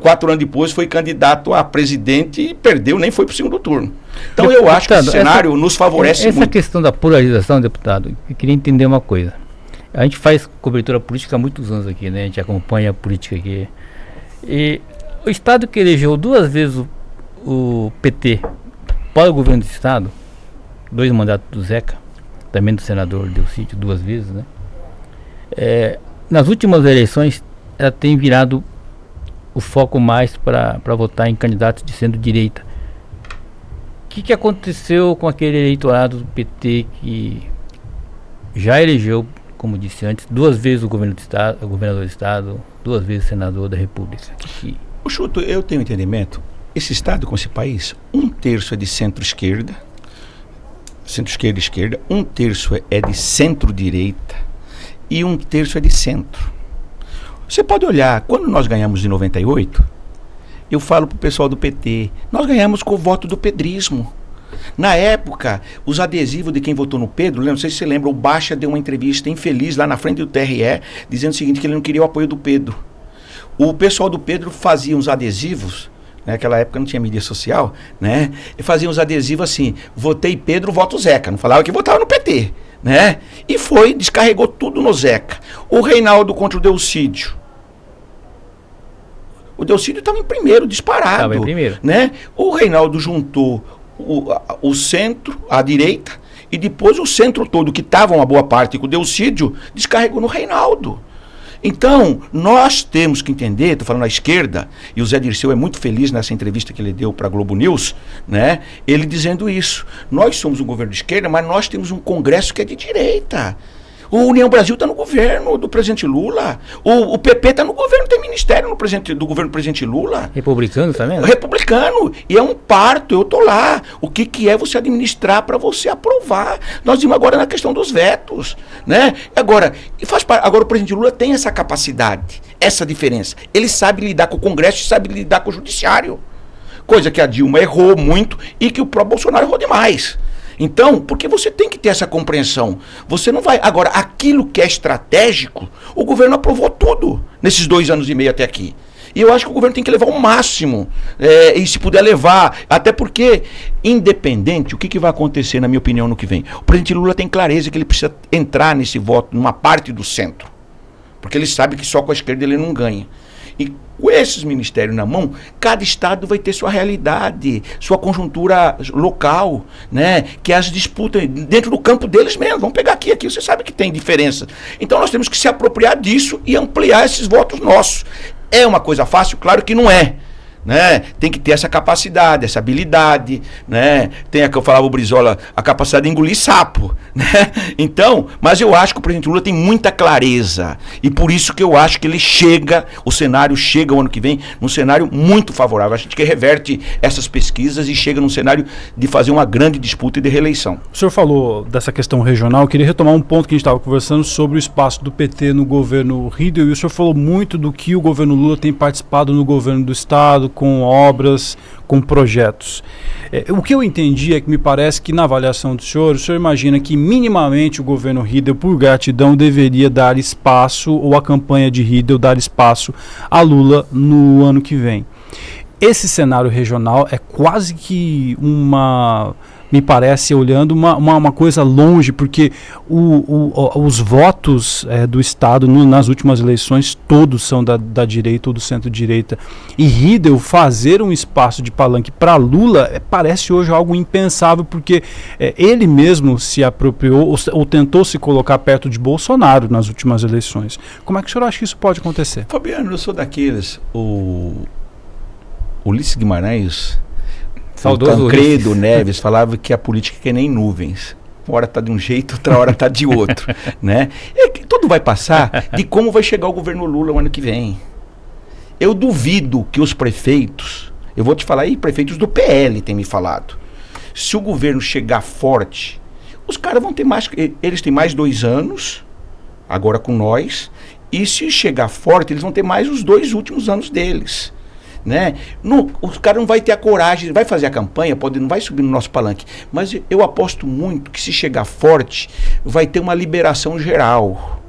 4 anos depois foi candidato a presidente e perdeu, nem foi para o segundo turno. Então eu acho que esse cenário nos favorece muito. Essa questão da polarização, deputado, eu queria entender uma coisa. A gente faz cobertura política há muitos anos aqui, né? A gente acompanha a política aqui. E o Estado que elegeu 2 vezes o PT para o governo do Estado, 2 mandatos do Zeca, também do senador Delcídio, 2 vezes, né? Nas últimas eleições, ela tem virado o foco mais para votar em candidatos de centro-direita. O que aconteceu com aquele eleitorado do PT que já elegeu, como disse antes, 2 vezes o governador do Estado, 2 vezes senador da República? O Chuto, eu tenho entendimento, esse Estado com esse país, 1/3 é de centro-esquerda, centro-esquerda e esquerda, 1/3 é de centro-direita e 1/3 é de centro. Você pode olhar, quando nós ganhamos em 98, eu falo pro pessoal do PT, nós ganhamos com o voto do pedrismo. Na época, os adesivos de quem votou no Pedro, não sei se você lembra, o Baixa deu uma entrevista infeliz lá na frente do TRE, dizendo o seguinte, que ele não queria o apoio do Pedro. O pessoal do Pedro fazia uns adesivos, naquela época não tinha mídia social, né? E fazia uns adesivos assim, votei Pedro, voto Zeca. Não falava que votava no PT, né? E descarregou tudo no Zeca. O Reinaldo contra o Delcídio. O Delcídio estava em primeiro, disparado. Estava em primeiro. Né? O Reinaldo juntou o centro, a direita, e depois o centro todo, que estava uma boa parte com o Delcídio, descarregou no Reinaldo. Então, nós temos que entender, estou falando à esquerda, e o Zé Dirceu é muito feliz nessa entrevista que ele deu para a Globo News, né? Ele dizendo isso. Nós somos um governo de esquerda, mas nós temos um Congresso que é de direita. O União Brasil está no governo do presidente Lula. O PP está no governo, tem ministério do governo do presidente Lula. Republicano também? Republicano. E é um parto, eu estou lá. O que é você administrar para você aprovar? Nós vimos agora na questão dos vetos. Né? Agora o presidente Lula tem essa capacidade, essa diferença. Ele sabe lidar com o Congresso e sabe lidar com o Judiciário. Coisa que a Dilma errou muito e que o próprio Bolsonaro errou demais. Então, porque você tem que ter essa compreensão. Você não vai... Agora, aquilo que é estratégico, o governo aprovou tudo nesses 2 anos e meio até aqui. E eu acho que o governo tem que levar o máximo. E se puder levar... Até porque, independente, o que vai acontecer, na minha opinião, no que vem? O presidente Lula tem clareza que ele precisa entrar nesse voto, numa parte do centro. Porque ele sabe que só com a esquerda ele não ganha. E com esses ministérios na mão, cada estado vai ter sua realidade, sua conjuntura local, né? Que as disputas dentro do campo deles mesmo. Vamos pegar aqui, você sabe que tem diferença. Então nós temos que se apropriar disso e ampliar esses votos nossos. É uma coisa fácil? Claro que não é. Né? Tem que ter essa capacidade, essa habilidade, né? Tem a que eu falava o Brizola, a capacidade de engolir sapo, né? Então, mas eu acho que o presidente Lula tem muita clareza e por isso que eu acho que o cenário chega o ano que vem num cenário muito favorável. A gente que reverte essas pesquisas e chega num cenário de fazer uma grande disputa e de reeleição. O senhor falou dessa questão regional, eu queria retomar um ponto que a gente estava conversando sobre o espaço do PT no governo Riedel, e o senhor falou muito do que o governo Lula tem participado no governo do Estado, com obras, com projetos. O que eu entendi é que me parece que na avaliação do senhor, o senhor imagina que minimamente o governo Riedel, por gratidão, deveria dar espaço, ou a campanha de Riedel dar espaço a Lula no ano que vem. Esse cenário regional é quase que me parece, olhando, uma coisa longe, porque os votos do Estado nas últimas eleições todos são da direita ou do centro-direita. E Riedel fazer um espaço de palanque para Lula parece hoje algo impensável, porque ele mesmo se apropriou ou tentou se colocar perto de Bolsonaro nas últimas eleições. Como é que o senhor acha que isso pode acontecer? Fabiano, eu sou daqueles... Ulisses Guimarães... Saudoso o Tancredo Neves falava que a política é que nem nuvens. Uma hora está de um jeito, outra hora está de outro. Né? Tudo vai passar de como vai chegar o governo Lula o ano que vem. Eu duvido que os prefeitos, eu vou te falar aí, prefeitos do PL têm me falado. Se o governo chegar forte, os caras vão ter mais, eles têm mais 2 anos, agora com nós, e se chegar forte, eles vão ter mais os 2 últimos anos deles. né? Os caras não vai ter a coragem, vai fazer a campanha, não vai subir no nosso palanque, mas eu aposto muito que se chegar forte, vai ter uma liberação geral.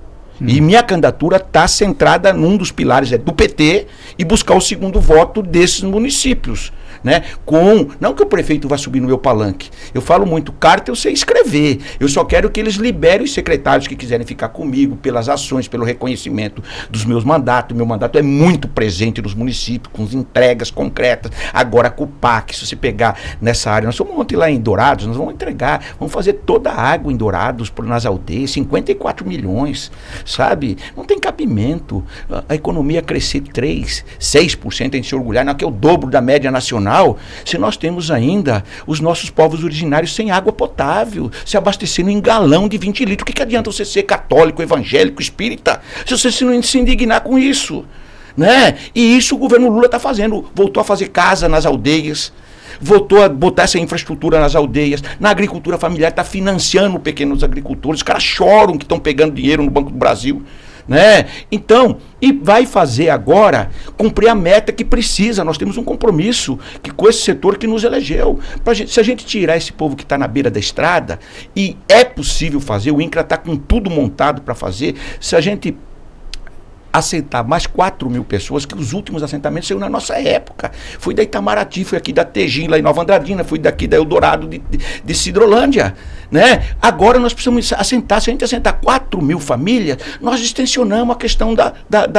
E minha candidatura está centrada num dos pilares do PT e buscar o segundo voto desses municípios, né? Não que o prefeito vá subir no meu palanque. Eu falo muito, carta eu sei escrever. Eu só quero que eles liberem os secretários que quiserem ficar comigo pelas ações, pelo reconhecimento dos meus mandatos. Meu mandato é muito presente nos municípios, com entregas concretas. Agora com o PAC, se você pegar nessa área, nós vamos ontem lá em Dourados, nós vamos entregar, vamos fazer toda a água em Dourados, nas aldeias, 54 milhões, sabe? Não tem cabimento. A economia crescer 6%, a gente se orgulhar, não, que é o dobro da média nacional, se nós temos ainda os nossos povos originários sem água potável, se abastecendo em galão de 20 litros. O que adianta você ser católico, evangélico, espírita, se você não se indignar com isso, né? E isso o governo Lula está fazendo, voltou a fazer casa nas aldeias, voltou a botar essa infraestrutura nas aldeias, na agricultura familiar, está financiando pequenos agricultores, os caras choram que estão pegando dinheiro no Banco do Brasil, né? Então, e vai fazer agora cumprir a meta que precisa. Nós temos um compromisso com esse setor que nos elegeu. Se a gente tirar esse povo que está na beira da estrada, e é possível fazer, o INCRA está com tudo montado para fazer, se a gente assentar mais 4 mil pessoas, que os últimos assentamentos saiu na nossa época. Fui da Itamaraty, fui aqui da Tegim, lá em Nova Andradina, fui daqui da Eldorado de Cidrolândia, né? Agora nós precisamos assentar, se a gente assentar 4 mil famílias, nós extensionamos a questão da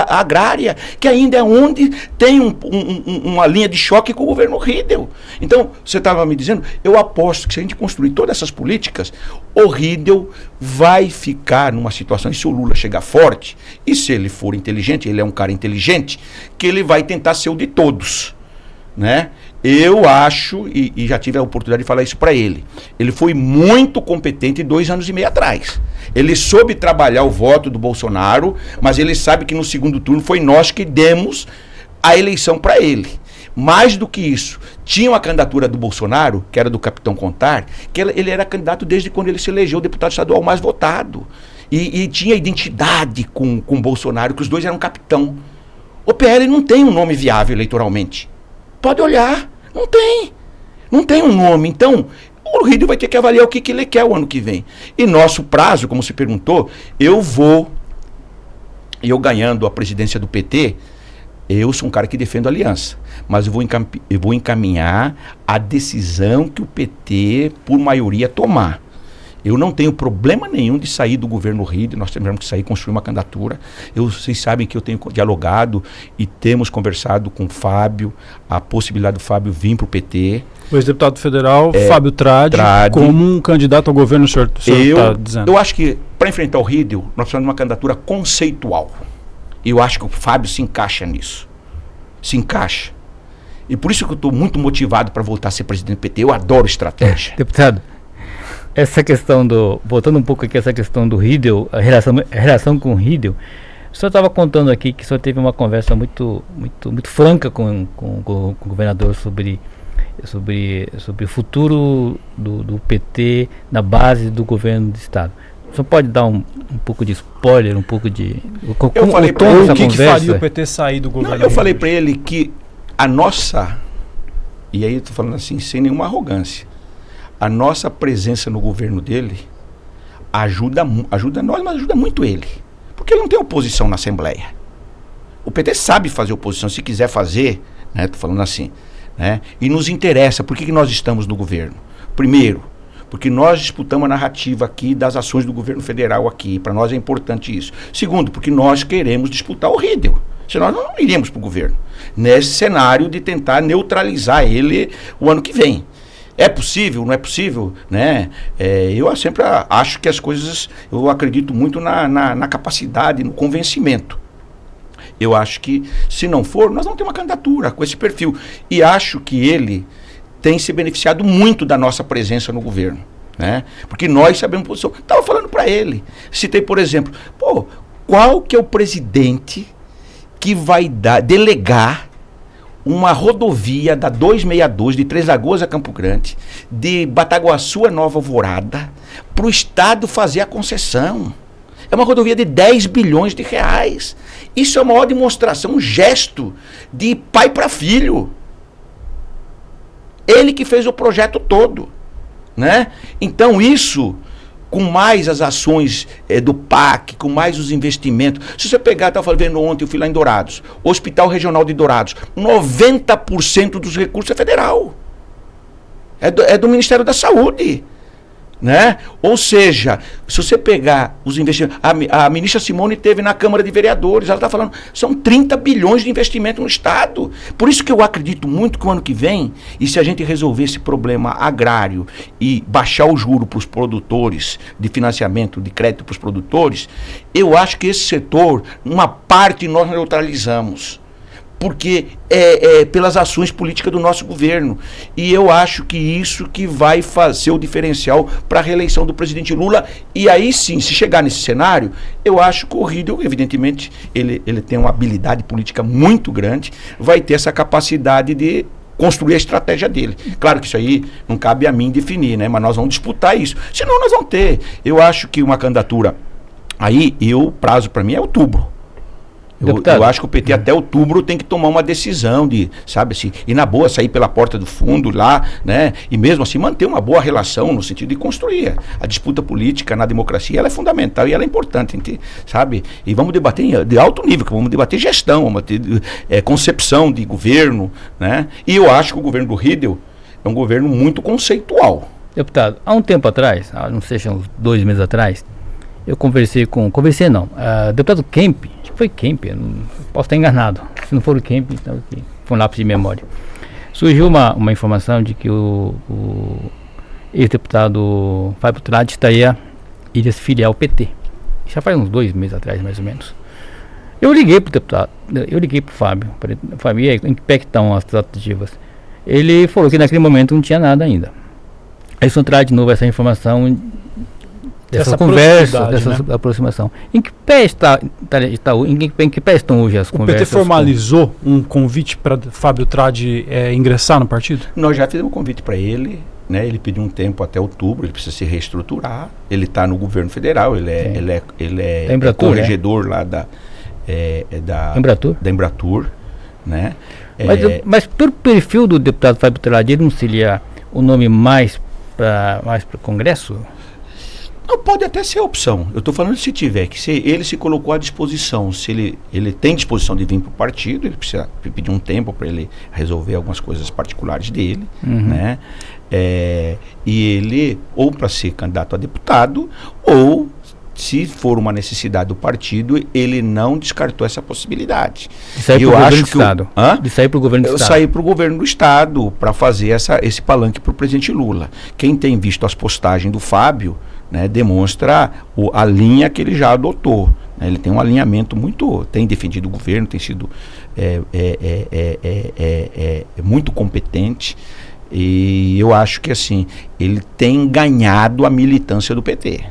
agrária, que ainda é onde tem uma linha de choque com o governo Riedel. Então, você estava me dizendo, eu aposto que se a gente construir todas essas políticas, o Riedel vai ficar numa situação, e se o Lula chegar forte, e se ele for inteligente, ele é um cara inteligente, que ele vai tentar ser o de todos, né? Eu acho, e já tive a oportunidade de falar isso para ele, ele foi muito competente 2 anos e meio atrás. Ele soube trabalhar o voto do Bolsonaro, mas ele sabe que no segundo turno foi nós que demos a eleição para ele. Mais do que isso, tinha uma candidatura do Bolsonaro, que era do Capitão Contar, que ele era candidato desde quando ele se elegeu o deputado estadual mais votado. E tinha identidade com o Bolsonaro, que os dois eram capitão. O PL não tem um nome viável eleitoralmente. Pode olhar, não tem. Não tem um nome. Então, o Riedel vai ter que avaliar o que ele quer o ano que vem. E nosso prazo, como se perguntou, eu ganhando a presidência do PT, eu sou um cara que defendo a aliança, mas eu vou encaminhar a decisão que o PT, por maioria, tomar. Eu não tenho problema nenhum de sair do governo Riedel, nós temos que sair, construir uma candidatura. Vocês sabem que eu tenho dialogado e temos conversado com o Fábio, a possibilidade do Fábio vir para o PT. O ex-deputado federal, Fábio Tradi, como um candidato ao governo, o senhor está dizendo? Eu acho que, para enfrentar o Riedel, nós precisamos de uma candidatura conceitual. E eu acho que o Fábio se encaixa nisso. Se encaixa. E por isso que eu estou muito motivado para voltar a ser presidente do PT. Eu adoro estratégia. Deputado, essa questão voltando um pouco aqui, essa questão do Riedel, a relação com o Riedel, o senhor estava contando aqui que o senhor teve uma conversa muito franca com o governador sobre o futuro do PT na base do governo do estado. O senhor pode dar um pouco de spoiler, um pouco de... Eu falei para ele o que faria o PT sair do governo. Não, eu falei para ele que a nossa, e aí eu estou falando assim, sem nenhuma arrogância, a nossa presença no governo dele ajuda nós, mas ajuda muito ele. Porque ele não tem oposição na Assembleia. O PT sabe fazer oposição, se quiser fazer, né, estou falando assim, né, e nos interessa. Por que nós estamos no governo? Primeiro, porque nós disputamos a narrativa aqui das ações do governo federal aqui. Para nós é importante isso. Segundo, porque nós queremos disputar o Riedel. Senão nós não iríamos para o governo. Nesse cenário de tentar neutralizar ele o ano que vem. É possível? Não é possível? Né? Eu sempre acho que as coisas... Eu acredito muito na capacidade, no convencimento. Eu acho que, se não for, nós vamos ter uma candidatura com esse perfil. E acho que ele tem se beneficiado muito da nossa presença no governo, né? Porque nós sabemos posição. Estava falando para ele, citei, por exemplo, qual que é o presidente que vai delegar uma rodovia da 262 de Três Lagoas a Campo Grande, de Bataguaçu a Nova Alvorada, para o estado fazer a concessão? É uma rodovia de 10 bilhões de reais. Isso é uma maior demonstração, um gesto de pai para filho. Ele que fez o projeto todo, né? Então isso, com mais as ações do PAC, com mais os investimentos. Se você pegar, estava vendo ontem, eu fui lá em Dourados, Hospital Regional de Dourados, 90% dos recursos é federal. É do Ministério da Saúde. Né? Ou seja, se você pegar os investimentos, a ministra Simone esteve na Câmara de Vereadores, ela está falando, são 30 bilhões de investimento no Estado. Por isso que eu acredito muito que o ano que vem, e se a gente resolver esse problema agrário e baixar o juro para os produtores, de financiamento, de crédito para os produtores, eu acho que esse setor, uma parte nós neutralizamos. Porque pelas ações políticas do nosso governo. E eu acho que isso que vai fazer o diferencial para a reeleição do presidente Lula. E aí sim, se chegar nesse cenário, eu acho que o Riedel, evidentemente, ele tem uma habilidade política muito grande, vai ter essa capacidade de construir a estratégia dele. Claro que isso aí não cabe a mim definir, né? Mas nós vamos disputar isso. Senão nós vamos ter. Eu acho que uma candidatura aí, o prazo para mim é outubro. Eu acho que o PT até outubro tem que tomar uma decisão de, sabe assim, e na boa sair pela porta do fundo lá, né? E mesmo assim manter uma boa relação no sentido de construir. A disputa política na democracia, ela é fundamental e ela é importante, sabe? E vamos debater de alto nível, vamos debater gestão, vamos debater concepção de governo, né? E eu acho que o governo do Riedel é um governo muito conceitual. Deputado, há um tempo atrás, não sei se uns 2 meses atrás, eu conversei não, deputado Kemp, acho que foi Kemp, posso estar enganado, se não for o Kemp, então foi um lápis de memória. Surgiu uma informação de que o ex-deputado Fábio Tradi iria se filiar ao PT, já faz uns 2 meses atrás, mais ou menos. Eu liguei para o deputado, eu liguei para o Fábio, em que pé que estão as tratativas? Ele falou que naquele momento não tinha nada ainda. Aí o senhor traz de novo essa informação, dessa conversa, dessa aproximação. Em que pé em que pé estão hoje as conversas? O PT formalizou um convite para Fábio Tradi ingressar no partido? Nós já fizemos um convite para ele, né? Ele pediu um tempo até outubro, ele precisa se reestruturar. Ele está no governo federal, ele é corregedor lá da Embratur, né? Mas pelo perfil do deputado Fábio Tradi, ele não seria o nome mais para o Congresso? Não, pode até ser a opção. Eu estou falando se tiver, que se ele se colocou à disposição, se ele tem disposição de vir para o partido, ele precisa pedir um tempo para ele resolver algumas coisas particulares dele, né? E ele, ou para ser candidato a deputado, ou se for uma necessidade do partido, ele não descartou essa possibilidade. De sair para o governo do Estado. De sair para o governo do Estado. Sair para o governo do Estado para fazer esse palanque para o presidente Lula. Quem tem visto as postagens do Fábio, né, demonstra a linha que ele já adotou. Né? Ele tem um alinhamento tem defendido o governo, tem sido muito competente, e eu acho que assim, ele tem ganhado a militância do PT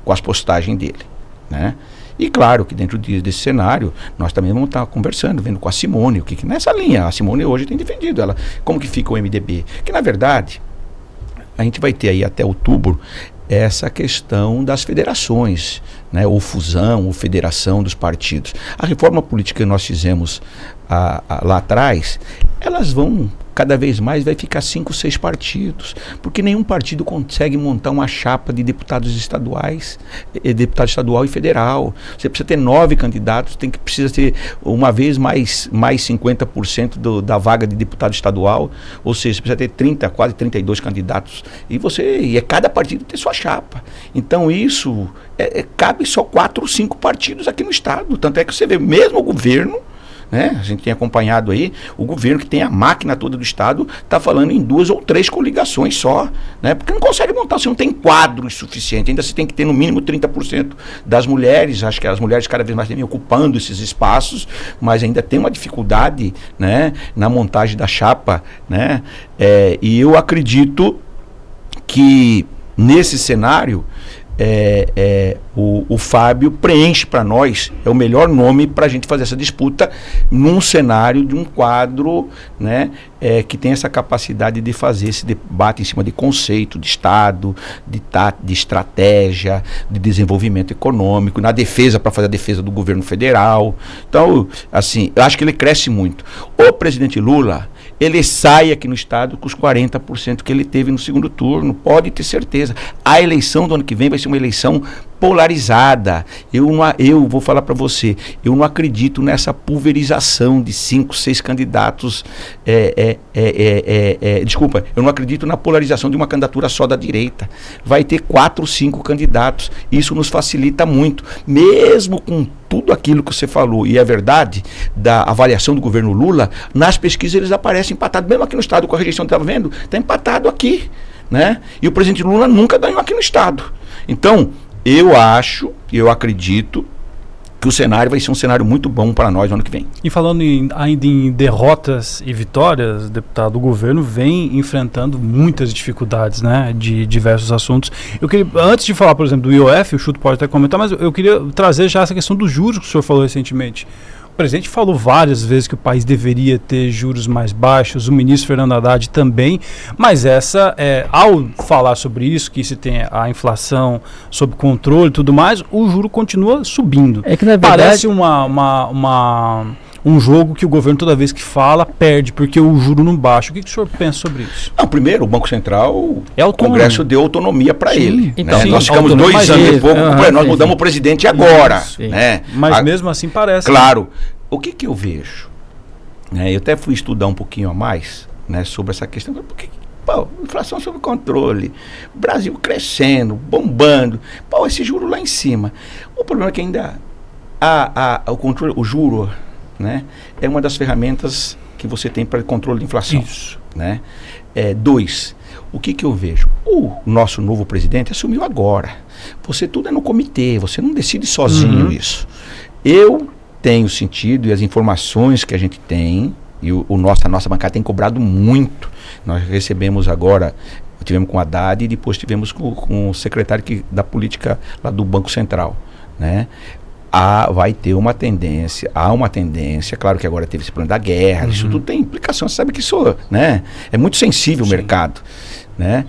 com as postagens dele, né? E claro que dentro desse cenário, nós também vamos estar conversando, vendo com a Simone, o que nessa linha, a Simone hoje tem defendido ela, como que fica o MDB, que na verdade, a gente vai ter aí até outubro, essa questão das federações, né, ou fusão, ou federação dos partidos. A reforma política que nós fizemos lá atrás, elas vão, cada vez mais, vai ficar 5, 6 partidos, porque nenhum partido consegue montar uma chapa de deputados estaduais, deputado estadual e federal. Você precisa ter 9 candidatos, precisa ter uma vez mais 50% da vaga de deputado estadual, ou seja, você precisa ter 30, quase 32 candidatos, e cada partido tem sua chapa. Então isso, cabe só 4 ou 5 partidos aqui no estado, tanto é que você vê, mesmo o governo, né, a gente tem acompanhado aí, o governo que tem a máquina toda do estado está falando em 2 ou 3 coligações só, né, porque não consegue montar, você não tem quadros suficientes, ainda você tem que ter no mínimo 30% das mulheres. Acho que as mulheres cada vez mais vêm ocupando esses espaços, mas ainda tem uma dificuldade, né, na montagem da chapa, né, e eu acredito que nesse cenário o Fábio preenche para nós, é o melhor nome para a gente fazer essa disputa num cenário de um quadro, né, que tem essa capacidade de fazer esse debate em cima de conceito, de Estado, de estratégia, de desenvolvimento econômico, na defesa, para fazer a defesa do governo federal. Então, assim, eu acho que ele cresce muito. O presidente Lula, ele sai aqui no estado com os 40% que ele teve no segundo turno, pode ter certeza. A eleição do ano que vem vai ser uma eleição polarizada. Eu vou falar para você, eu não acredito nessa pulverização de 5, 6 candidatos. Desculpa, eu não acredito na polarização de uma candidatura só da direita. Vai ter 4, 5 candidatos. Isso nos facilita muito, mesmo com tudo aquilo que você falou, e é verdade, da avaliação do governo Lula, nas pesquisas eles aparecem empatados, mesmo aqui no estado, com a rejeição que estava vendo, está empatado aqui, né? E o presidente Lula nunca ganhou aqui no estado. Então, eu acredito que o cenário vai ser um cenário muito bom para nós no ano que vem. E falando ainda em derrotas e vitórias, deputado, o governo vem enfrentando muitas dificuldades, né, de diversos assuntos. Eu queria, antes de falar, por exemplo, do IOF, o Chuto pode até comentar, mas eu queria trazer já essa questão dos juros que o senhor falou recentemente. O presidente falou várias vezes que o país deveria ter juros mais baixos, o ministro Fernando Haddad também, mas ao falar sobre isso, que se tem a inflação sob controle e tudo mais, o juro continua subindo. É que, na verdade, parece um jogo que o governo, toda vez que fala, perde, porque o juro não baixa. O que o senhor pensa sobre isso? Não, primeiro, o Banco Central, o Congresso deu autonomia para ele. Então, né? sim, nós ficamos 2 anos e pouco, nós mudamos o presidente agora. Né? Mas mesmo assim parece. Claro. Né? O que eu vejo? Né? Eu até fui estudar um pouquinho a mais, né, sobre essa questão. Porque, inflação sob controle, Brasil crescendo, bombando, esse juro lá em cima. O problema é que ainda o controle, o juro, né, é uma das ferramentas que você tem para controle de inflação. Isso. Né? 2, o que eu vejo? O nosso novo presidente assumiu agora. Tudo é no comitê, você não decide sozinho isso. Eu tenho sentido, e as informações que a gente tem, e a nossa bancada tem cobrado muito. Nós recebemos agora, tivemos com o Haddad e depois tivemos com o secretário da política lá do Banco Central, né? Vai ter uma tendência, claro que agora teve esse problema da guerra, isso tudo tem implicação, você sabe que isso, né, é muito sensível o mercado, né,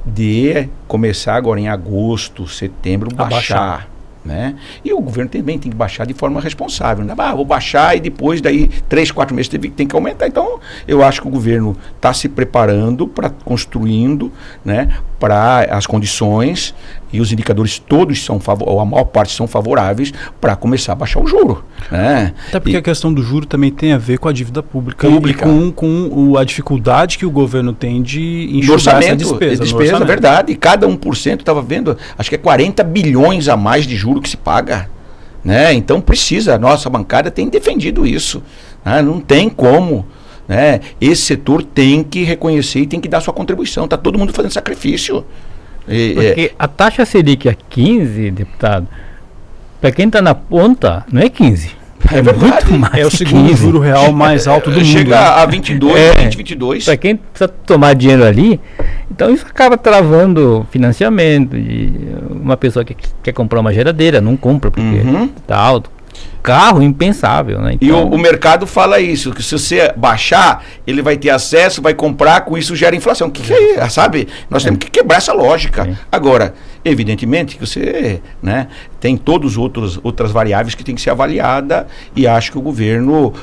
de começar agora em agosto, setembro, baixar. Né? E o governo também tem que baixar de forma responsável, né? Vou baixar e depois daí 3, 4 meses tem que aumentar. Então eu acho que o governo está se preparando, construindo, né, para as condições, e os indicadores todos ou a maior parte são favoráveis para começar a baixar o juro, né? Até porque a questão do juro também tem a ver com a dívida pública. E com a dificuldade que o governo tem de enxugar essa despesa. É verdade. Cada 1%, estava vendo, acho que é 40 bilhões a mais de juro que se paga, né? Então a nossa bancada tem defendido isso, né? Não tem como, né? Esse setor tem que reconhecer e tem que dar sua contribuição. Está todo mundo fazendo sacrifício. Porque a taxa Selic é 15, deputado, para quem está na ponta, não é 15. É verdade. Muito mais. É o segundo juro real mais alto do mundo. Chega a 22, 22. Para quem precisa tomar dinheiro ali, então isso acaba travando financiamento. Uma pessoa que quer comprar uma geladeira, não compra porque está alto. Carro, impensável, né? Então, e o mercado fala isso, que se você baixar, ele vai ter acesso, vai comprar, com isso gera inflação. O que é isso, sabe? Nós temos que quebrar essa lógica. Agora, evidentemente que você, né, tem todas outras variáveis que tem que ser avaliada, e acho que o governo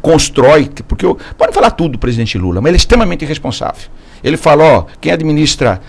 constrói, porque pode falar tudo do presidente Lula, mas ele é extremamente irresponsável. Ele fala, quem administra,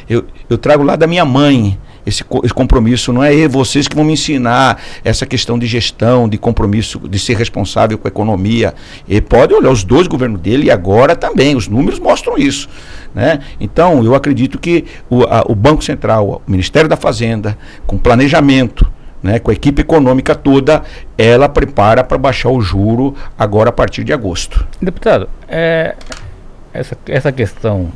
eu trago lá da minha mãe, esse compromisso, não é vocês que vão me ensinar essa questão de gestão, de compromisso, de ser responsável com a economia. E pode olhar os 2 governos dele, e agora também, os números mostram isso, né? Então, eu acredito que o Banco Central, o Ministério da Fazenda, com planejamento, né, com a equipe econômica toda, ela prepara para baixar o juro agora a partir de agosto. Deputado, essa questão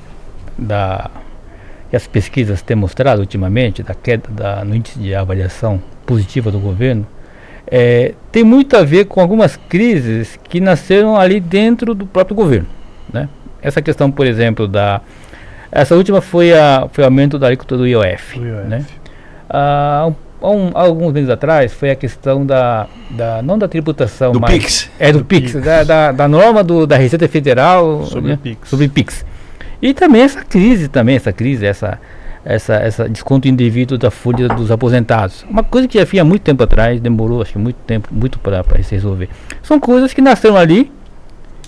que as pesquisas têm mostrado ultimamente, da queda no índice de avaliação positiva do governo, tem muito a ver com algumas crises que nasceram ali dentro do próprio governo, né? Essa questão, por exemplo, Essa última foi o aumento da alíquota do IOF. Né? Alguns meses atrás foi a questão não da tributação, do mas PIX. Do PIX, da norma da Receita Federal sobre, né? Sobre PIX. E também essa crise, essa desconto indevido da folha dos aposentados. Uma coisa que já vinha há muito tempo atrás, demorou acho que muito para se resolver. São coisas que nasceram ali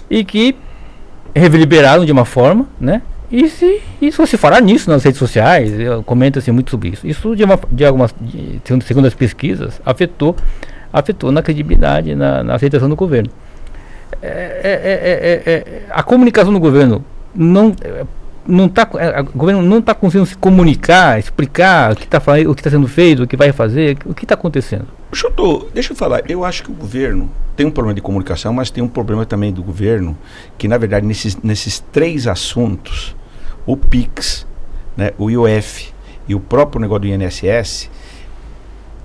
e que reverberaram de uma forma, né? E se você falar nisso nas redes sociais, comenta-se muito sobre isso. Isso segundo as pesquisas, afetou na credibilidade, na aceitação do governo. A comunicação do governo o governo não está conseguindo se comunicar, explicar o que está sendo feito, o que vai fazer, o que está acontecendo. Deixa eu falar, eu acho que o governo tem um problema de comunicação, mas tem um problema também do governo, que na verdade nesses 3 assuntos, o PIX, né, o IOF e o próprio negócio do INSS,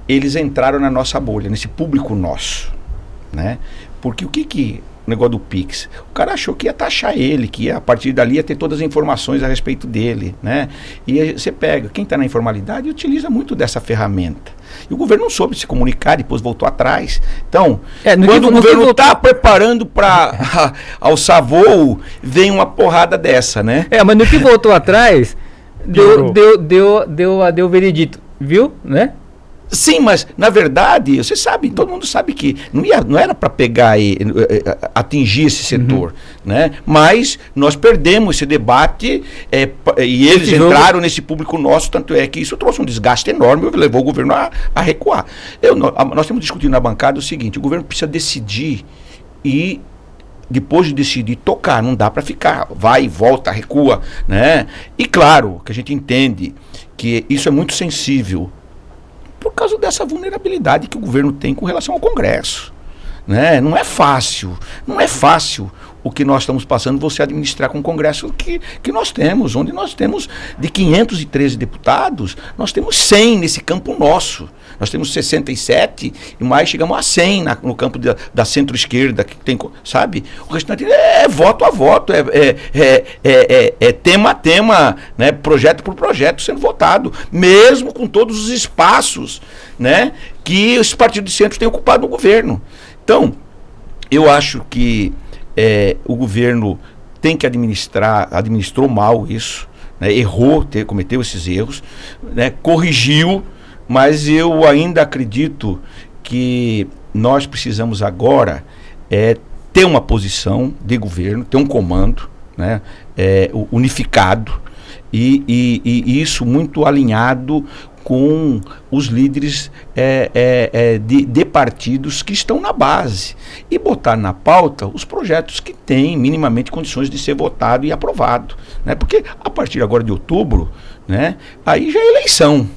eles entraram na nossa bolha, nesse público nosso, né? Porque o negócio do PIX, o cara achou que ia taxar ele, que a partir dali ia ter todas as informações a respeito dele, né? E você pega, quem está na informalidade utiliza muito dessa ferramenta. E o governo não soube se comunicar, depois voltou atrás. Então, quando o governo está preparando para alçar voo, vem uma porrada dessa, né? Mas no que voltou atrás, deu veredito, viu, né? Sim, mas na verdade, você sabe, todo mundo sabe que não era para pegar e atingir esse setor, né? Mas nós perdemos esse debate e eles entraram nesse público nosso, tanto é que isso trouxe um desgaste enorme, levou o governo a recuar. Nós temos discutido na bancada o seguinte: o governo precisa decidir e depois de decidir tocar, não dá para ficar, vai e volta, recua, né? E claro que a gente entende que isso é muito sensível por causa dessa vulnerabilidade que o governo tem com relação ao Congresso, né? Não é fácil o que nós estamos passando, você administrar com o Congresso que nós temos, onde nós temos de 513 deputados, nós temos 100 nesse campo nosso, nós temos 67 e mais chegamos a 100 no campo da centro-esquerda, que tem, sabe? O restante é voto a voto, tema a tema, né? Projeto por projeto sendo votado, mesmo com todos os espaços, né, que os partidos de centro têm ocupado no governo. Então, eu acho que o governo tem que administrou mal isso, né, cometeu esses erros, né, corrigiu, mas eu ainda acredito que nós precisamos agora ter uma posição de governo, ter um comando, né, unificado e isso muito alinhado com os líderes de partidos que estão na base e botar na pauta os projetos que têm minimamente condições de ser votado e aprovado, né? Porque a partir agora de outubro, né, aí já é eleição.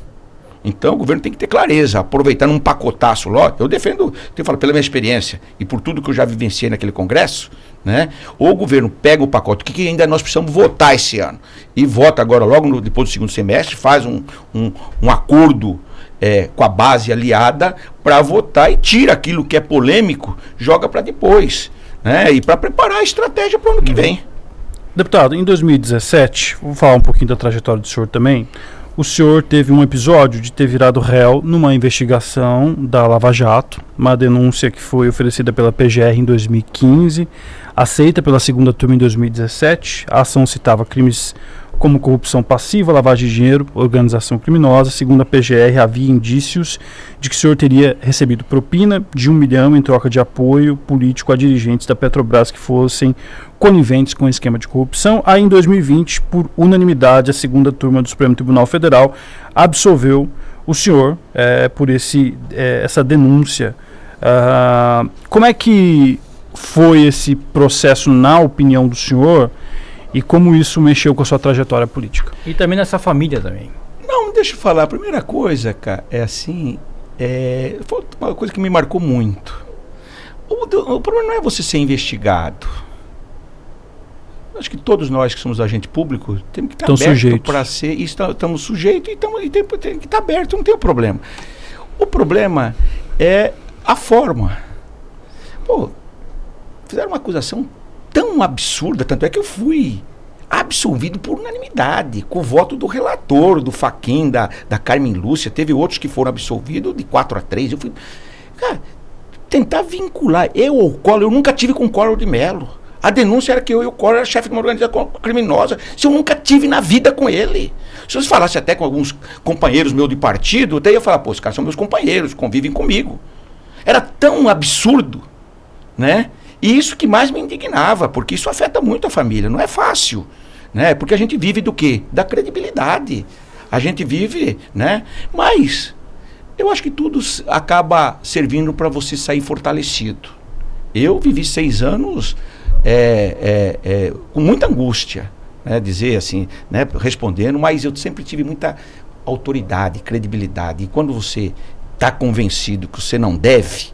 Então o governo tem que ter clareza, aproveitar num pacotaço lá. Eu defendo, pela minha experiência e por tudo que eu já vivenciei naquele congresso, né? Ou o governo pega o pacote, que ainda nós precisamos votar esse ano, e vota agora logo depois do segundo semestre, faz um acordo com a base aliada para votar e tira aquilo que é polêmico, joga para depois, né? E para preparar a estratégia para o ano que vem. Deputado, em 2017, vou falar um pouquinho da trajetória do senhor também. O senhor teve um episódio de ter virado réu numa investigação da Lava Jato, uma denúncia que foi oferecida pela PGR em 2015, aceita pela segunda turma em 2017. A ação citava crimes como corrupção passiva, lavagem de dinheiro, organização criminosa. Segundo a PGR, havia indícios de que o senhor teria recebido propina de R$1 milhão em troca de apoio político a dirigentes da Petrobras que fossem coniventes com o esquema de corrupção. Aí, em 2020, por unanimidade, a segunda turma do Supremo Tribunal Federal absolveu o senhor por essa denúncia. Como é que foi esse processo, na opinião do senhor, e como isso mexeu com a sua trajetória política? E também nessa família também. Não, deixa eu falar. A primeira coisa, cara, foi uma coisa que me marcou muito. O problema não é você ser investigado. Acho que todos nós que somos agente público temos que estar abertos para ser, e estamos sujeitos e tem que estar aberto, não tem problema. O problema é a forma. Fizeram uma acusação tão absurda, tanto é que eu fui absolvido por unanimidade, com o voto do relator, do Fachin, da Carmen Lúcia. Teve outros que foram absolvidos de 4-3. Eu fui, cara, tentar vincular eu ou o Collor. Eu nunca tive com o Collor de Mello. A denúncia era que eu e o Collor era chefe de uma organização criminosa. Se eu nunca tive na vida com ele. Se eu falasse até com alguns companheiros meus de partido, até ia falar, pô, os caras são meus companheiros, convivem comigo. Era tão absurdo, né? E isso que mais me indignava, porque isso afeta muito a família, não é fácil, né? Porque a gente vive do quê? Da credibilidade. A gente vive, né? Mas eu acho que tudo acaba servindo para você sair fortalecido. Eu vivi 6 anos com muita angústia, né? Dizer assim, né? Respondendo, mas eu sempre tive muita autoridade, credibilidade. E quando você está convencido que você não deve,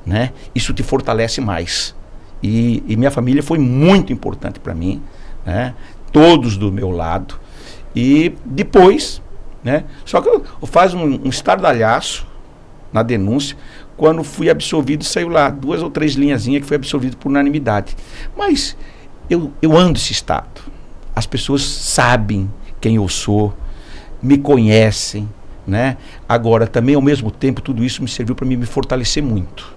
né? Isso te fortalece mais. E minha família foi muito importante para mim, né? Todos do meu lado. E depois, né? Só que eu faço um estardalhaço na denúncia. Quando fui absolvido, saiu lá 2 ou 3 linhazinhas que foi absolvido por unanimidade. Mas eu ando esse estado. As pessoas sabem quem eu sou, me conhecem, né? Agora, também, ao mesmo tempo, tudo isso me serviu para me fortalecer muito.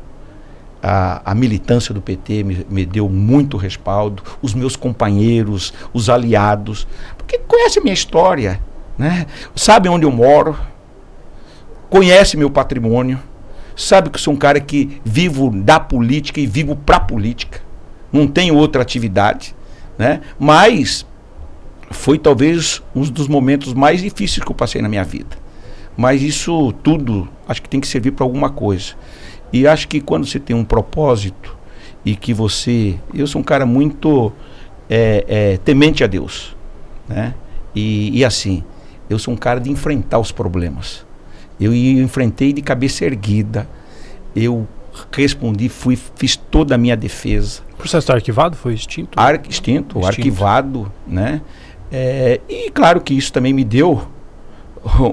A militância do PT me deu muito respaldo, os meus companheiros, os aliados, porque conhecem a minha história, né? Sabem onde eu moro, conhecem meu patrimônio, sabem que eu sou um cara que vivo da política e vivo para a política, não tenho outra atividade, né? Mas foi talvez um dos momentos mais difíceis que eu passei na minha vida. Mas isso tudo acho que tem que servir para alguma coisa. E acho que quando você tem um propósito e que você... Eu sou um cara muito temente a Deus, né? E assim, eu sou um cara de enfrentar os problemas. Eu enfrentei de cabeça erguida. Eu respondi, fiz toda a minha defesa. O processo está arquivado? Foi extinto? Extinto, arquivado, né? E claro que isso também me deu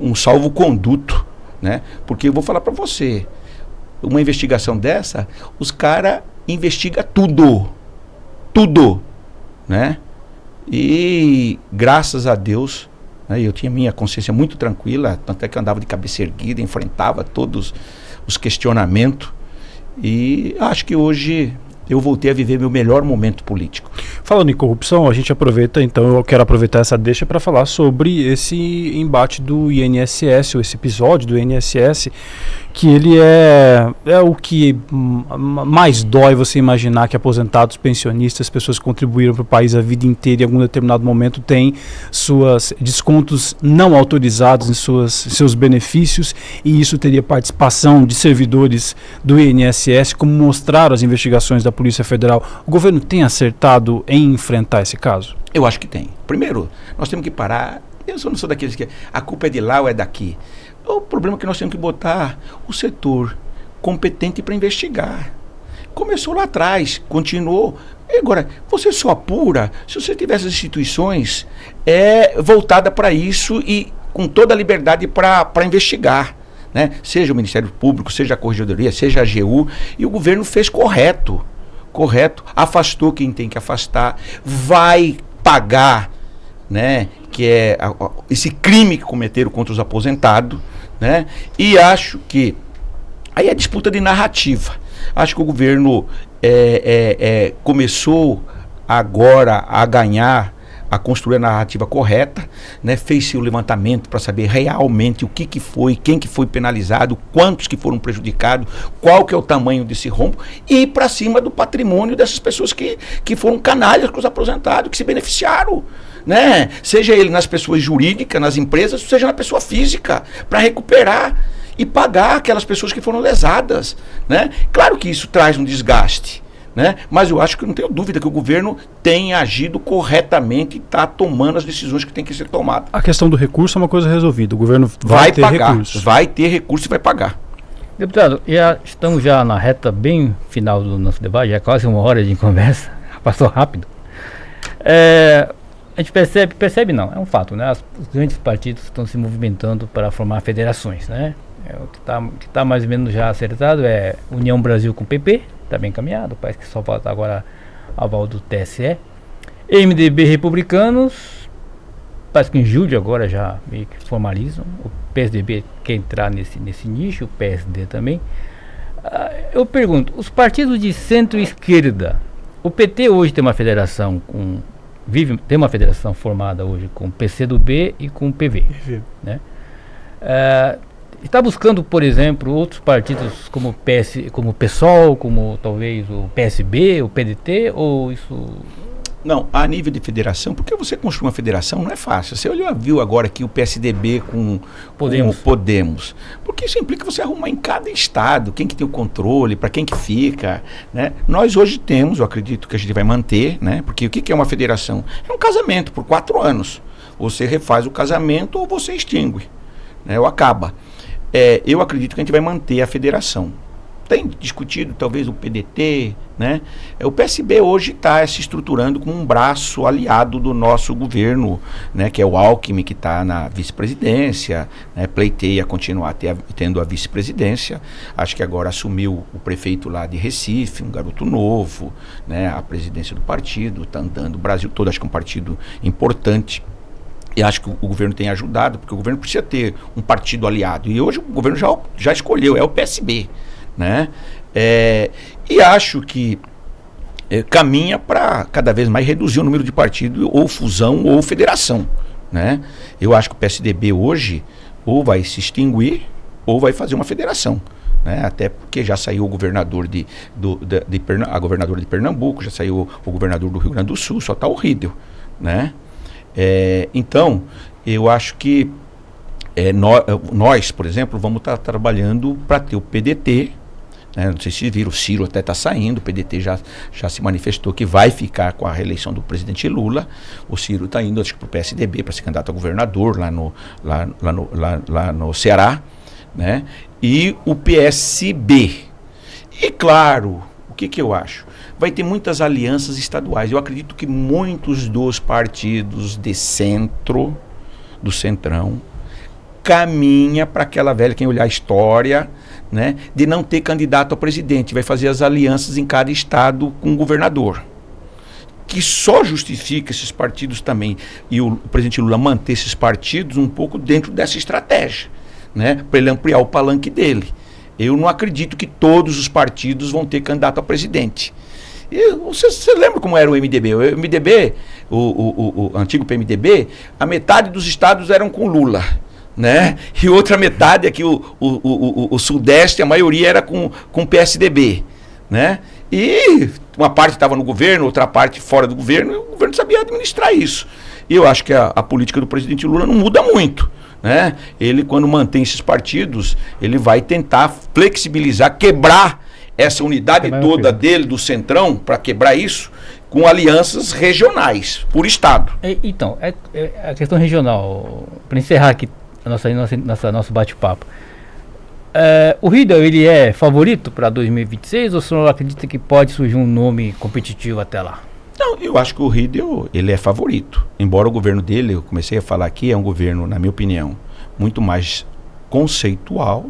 um salvo-conduto, né? Porque eu vou falar para você, uma investigação dessa, os caras investigam tudo, né? E graças a Deus, né, eu tinha minha consciência muito tranquila, tanto é que eu andava de cabeça erguida, enfrentava todos os questionamentos, e acho que hoje eu voltei a viver meu melhor momento político. Falando em corrupção, a gente aproveita, então eu quero aproveitar essa deixa para falar sobre esse embate do INSS, ou esse episódio do INSS, que ele é o que mais dói você imaginar que aposentados, pensionistas, pessoas que contribuíram para o país a vida inteira e em algum determinado momento têm seus descontos não autorizados em seus benefícios, e isso teria participação de servidores do INSS, como mostraram as investigações da Polícia Federal. O governo tem acertado em enfrentar esse caso? Eu acho que tem. Primeiro, nós temos que parar. Eu não sou daqueles que a culpa é de lá ou é daqui. O problema é que nós temos que botar o setor competente para investigar. Começou lá atrás, continuou. E agora, você só apura se você tiver essas instituições voltadas para isso e com toda a liberdade para investigar, né? Seja o Ministério Público, seja a Corregedoria, seja a AGU, e o governo fez correto, afastou quem tem que afastar, vai pagar, né, que é esse crime que cometeram contra os aposentados, né? E acho que aí é disputa de narrativa. Acho que o governo começou agora a ganhar, a construir a narrativa correta, né? Fez-se o levantamento para saber realmente o que foi, quem que foi penalizado, quantos que foram prejudicados, qual que é o tamanho desse rombo, e ir para cima do patrimônio dessas pessoas que foram canalhas com os aposentados, que se beneficiaram, né? Seja ele nas pessoas jurídicas, nas empresas, seja na pessoa física, para recuperar e pagar aquelas pessoas que foram lesadas, né? Claro que isso traz um desgaste, né? Mas eu acho que não tenho dúvida que o governo tem agido corretamente e está tomando as decisões que tem que ser tomadas. A questão do recurso é uma coisa resolvida. O governo vai ter pagar, recurso. vai ter recurso e vai pagar. Deputado, estamos já na reta bem final do nosso debate, já quase 1 hora de conversa, passou rápido. A gente percebe não, é um fato, né? Os grandes partidos estão se movimentando para formar federações, né? O que está mais ou menos já acertado é União Brasil com PP, está bem encaminhado, parece que só falta agora aval do TSE. MDB Republicanos, parece que em julho agora já meio que formalizam. O PSDB quer entrar nesse nicho, o PSD também. Eu pergunto, os partidos de centro-esquerda, o PT hoje tem uma federação tem uma federação formada hoje com o PCdoB e com o PV, né? Está buscando, por exemplo, outros partidos como o PSOL, como talvez o PSB, o PDT, ou isso... Não, a nível de federação, porque você construir uma federação não é fácil. Você viu agora aqui o PSDB com o Podemos. Porque isso implica você arrumar em cada estado quem que tem o controle, para quem que fica, né? Nós hoje temos, eu acredito que a gente vai manter, né? Porque o que é uma federação? É um casamento por 4 anos. Você refaz o casamento ou você extingue, né? Ou acaba. Eu acredito que a gente vai manter a federação. Tem discutido talvez o PDT, né? O PSB hoje está se estruturando como um braço aliado do nosso governo, né? Que é o Alckmin, que está na vice-presidência, né? Pleiteia continuar tendo a vice-presidência. Acho que agora assumiu o prefeito lá de Recife, um garoto novo, né? A presidência do partido, está andando o Brasil todo, acho que é um partido importante. E acho que o governo tem ajudado, porque o governo precisa ter um partido aliado. E hoje o governo já escolheu, é o PSB, né? E acho que caminha para cada vez mais reduzir o número de partidos, ou fusão ou federação, né? Eu acho que o PSDB hoje ou vai se extinguir ou vai fazer uma federação, né? Até porque já saiu o governador a governadora de Pernambuco, já saiu o governador do Rio Grande do Sul, só está o Riedel, né? Então, eu acho que nós, por exemplo, vamos estar trabalhando para ter o PDT, né? Não sei se viram, o Ciro até está saindo, o PDT já se manifestou que vai ficar com a reeleição do presidente Lula. O Ciro está indo, acho que para o PSDB, para ser candidato a governador lá no Ceará, né? E o PSB. E claro, o que eu acho? Vai ter muitas alianças estaduais. Eu acredito que muitos dos partidos de centro, do centrão, caminha para aquela velha, quem olhar a história, né, de não ter candidato a presidente. Vai fazer as alianças em cada estado com o governador. Que só justifica esses partidos também, e o presidente Lula manter esses partidos um pouco dentro dessa estratégia, né, para ele ampliar o palanque dele. Eu não acredito que todos os partidos vão ter candidato a presidente. Você lembra como era o MDB? O MDB, o antigo PMDB, a metade dos estados eram com Lula, né? E outra metade aqui, o Sudeste, a maioria era com PSDB, né? E uma parte estava no governo, outra parte fora do governo, e o governo sabia administrar isso. E eu acho que a política do presidente Lula não muda muito, né? Ele, quando mantém esses partidos, ele vai tentar flexibilizar, quebrar essa unidade toda dele, do centrão, para quebrar isso, com alianças regionais, por estado. Então, a questão regional, para encerrar aqui nosso bate-papo, o Riedel, ele é favorito para 2026, ou o senhor acredita que pode surgir um nome competitivo até lá? Não, eu acho que o Riedel, ele é favorito. Embora o governo dele, eu comecei a falar aqui, é um governo, na minha opinião, muito mais conceitual,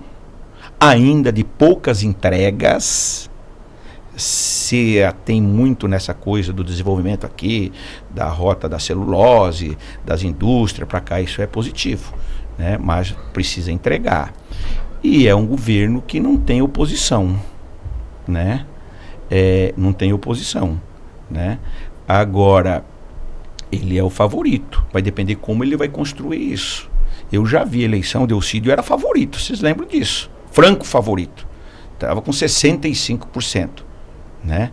ainda de poucas entregas, se atém muito nessa coisa do desenvolvimento aqui, da rota da celulose, das indústrias para cá, isso é positivo, né? Mas precisa entregar. E é um governo que não tem oposição, né? Não tem oposição, né? Agora, ele é o favorito, vai depender como ele vai construir isso. Eu já vi a eleição de Elcídio, era favorito, vocês lembram disso? Franco favorito, estava com 65%, né?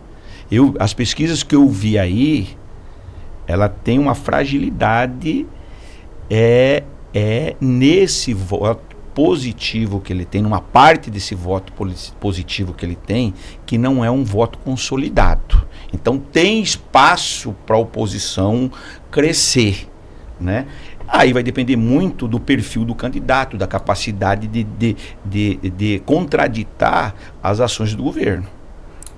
As pesquisas que eu vi aí, ela tem uma fragilidade nesse voto positivo que ele tem, numa parte desse voto positivo que ele tem, que não é um voto consolidado. Então tem espaço para a oposição crescer, né? Aí vai depender muito do perfil do candidato, da capacidade de contraditar as ações do governo,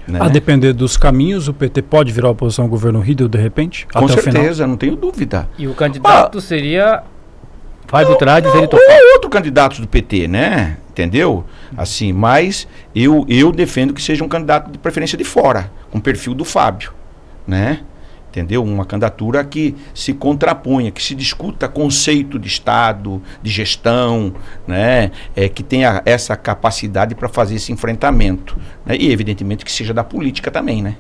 né? A depender dos caminhos, o PT pode virar oposição ao governo Riedel de repente? Com certeza, não tenho dúvida. E o candidato seria Fábio Trades, ele topar. Outro candidato do PT, né? Entendeu? Assim, mas eu defendo que seja um candidato de preferência de fora, com o perfil do Fábio, né? entendeu? Uma candidatura que se contraponha, que se discuta conceito de Estado, de gestão, né? Que tenha essa capacidade para fazer esse enfrentamento, né? E evidentemente que seja da política também, né?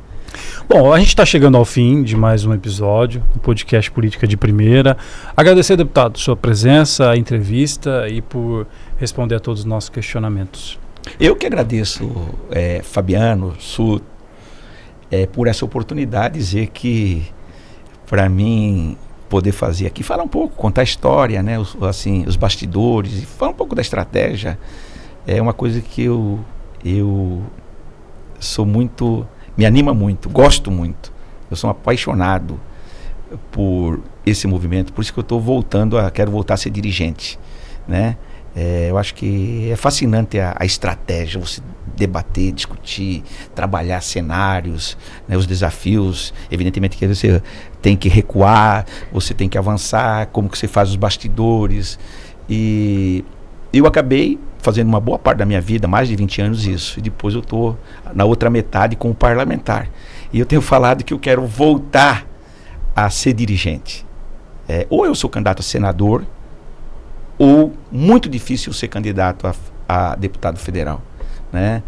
Bom, a gente está chegando ao fim de mais um episódio do podcast Política de Primeira. Agradecer, deputado, sua presença, a entrevista e por responder a todos os nossos questionamentos. Eu que agradeço, Fabiano, Su, por essa oportunidade, dizer que, para mim, poder fazer aqui, falar um pouco, contar a história, né, os bastidores, e falar um pouco da estratégia, é uma coisa que eu sou muito... Me anima muito, gosto muito. Eu sou um apaixonado por esse movimento, por isso que eu estou quero voltar a ser dirigente, né? Eu acho que é fascinante a estratégia, você debater, discutir, trabalhar cenários, né, os desafios. Evidentemente que você tem que recuar, você tem que avançar, como que você faz os bastidores. E eu acabei fazendo uma boa parte da minha vida, mais de 20 anos isso, e depois eu estou na outra metade como parlamentar. E eu tenho falado que eu quero voltar a ser dirigente. Ou eu sou candidato a senador, ou muito difícil ser candidato a deputado federal, né?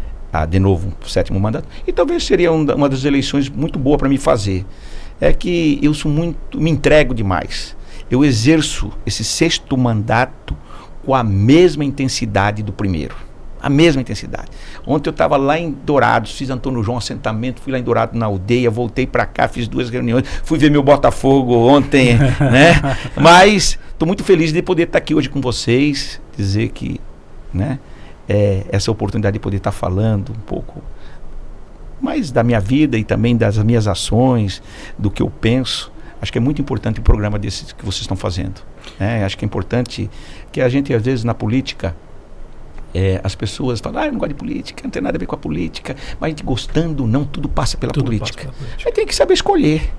De novo, o 7º mandato. E talvez seria uma das eleições muito boa para me fazer. É que eu me entrego demais. Eu exerço esse 6º mandato com a mesma intensidade do primeiro. A mesma intensidade. Ontem eu estava lá em Dourados, fiz Antônio João assentamento, fui lá em Dourados na aldeia, voltei para cá, fiz 2 reuniões, fui ver meu Botafogo ontem, né? Mas estou muito feliz de poder estar aqui hoje com vocês, dizer que, né, essa oportunidade de poder estar falando um pouco mais da minha vida e também das minhas ações, do que eu penso. Acho que é muito importante um programa desse que vocês estão fazendo. Acho que é importante que a gente, às vezes, na política, as pessoas falam, eu não gosto de política, não tem nada a ver com a política, mas a gente gostando ou não, tudo passa pela política. Aí tem que saber escolher,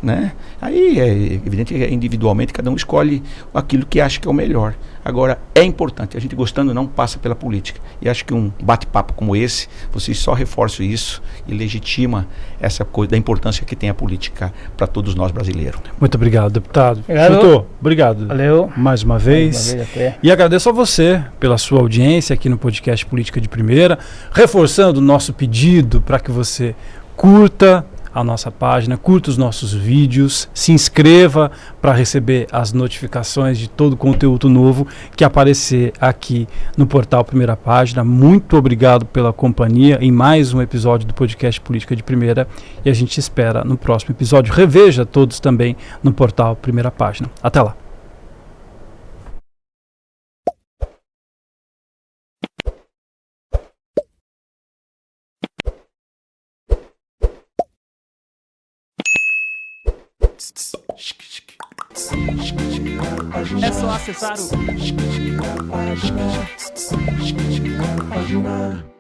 né? Aí é evidente que individualmente cada um escolhe aquilo que acha que é o melhor. Agora, é importante, a gente gostando ou não passa pela política. E acho que um bate-papo como esse, vocês só reforçam isso e legitima essa coisa da importância que tem a política para todos nós brasileiros. Muito obrigado, deputado. Obrigado. Obrigado. Valeu. Mais uma vez. E agradeço a você pela sua audiência aqui no podcast Política de Primeira, reforçando o nosso pedido para que você curta a nossa página, curta os nossos vídeos, se inscreva para receber as notificações de todo o conteúdo novo que aparecer aqui no portal Primeira Página. Muito obrigado pela companhia em mais um episódio do podcast Política de Primeira e a gente espera no próximo episódio. Reveja todos também no portal Primeira Página. Até lá! É só acessar o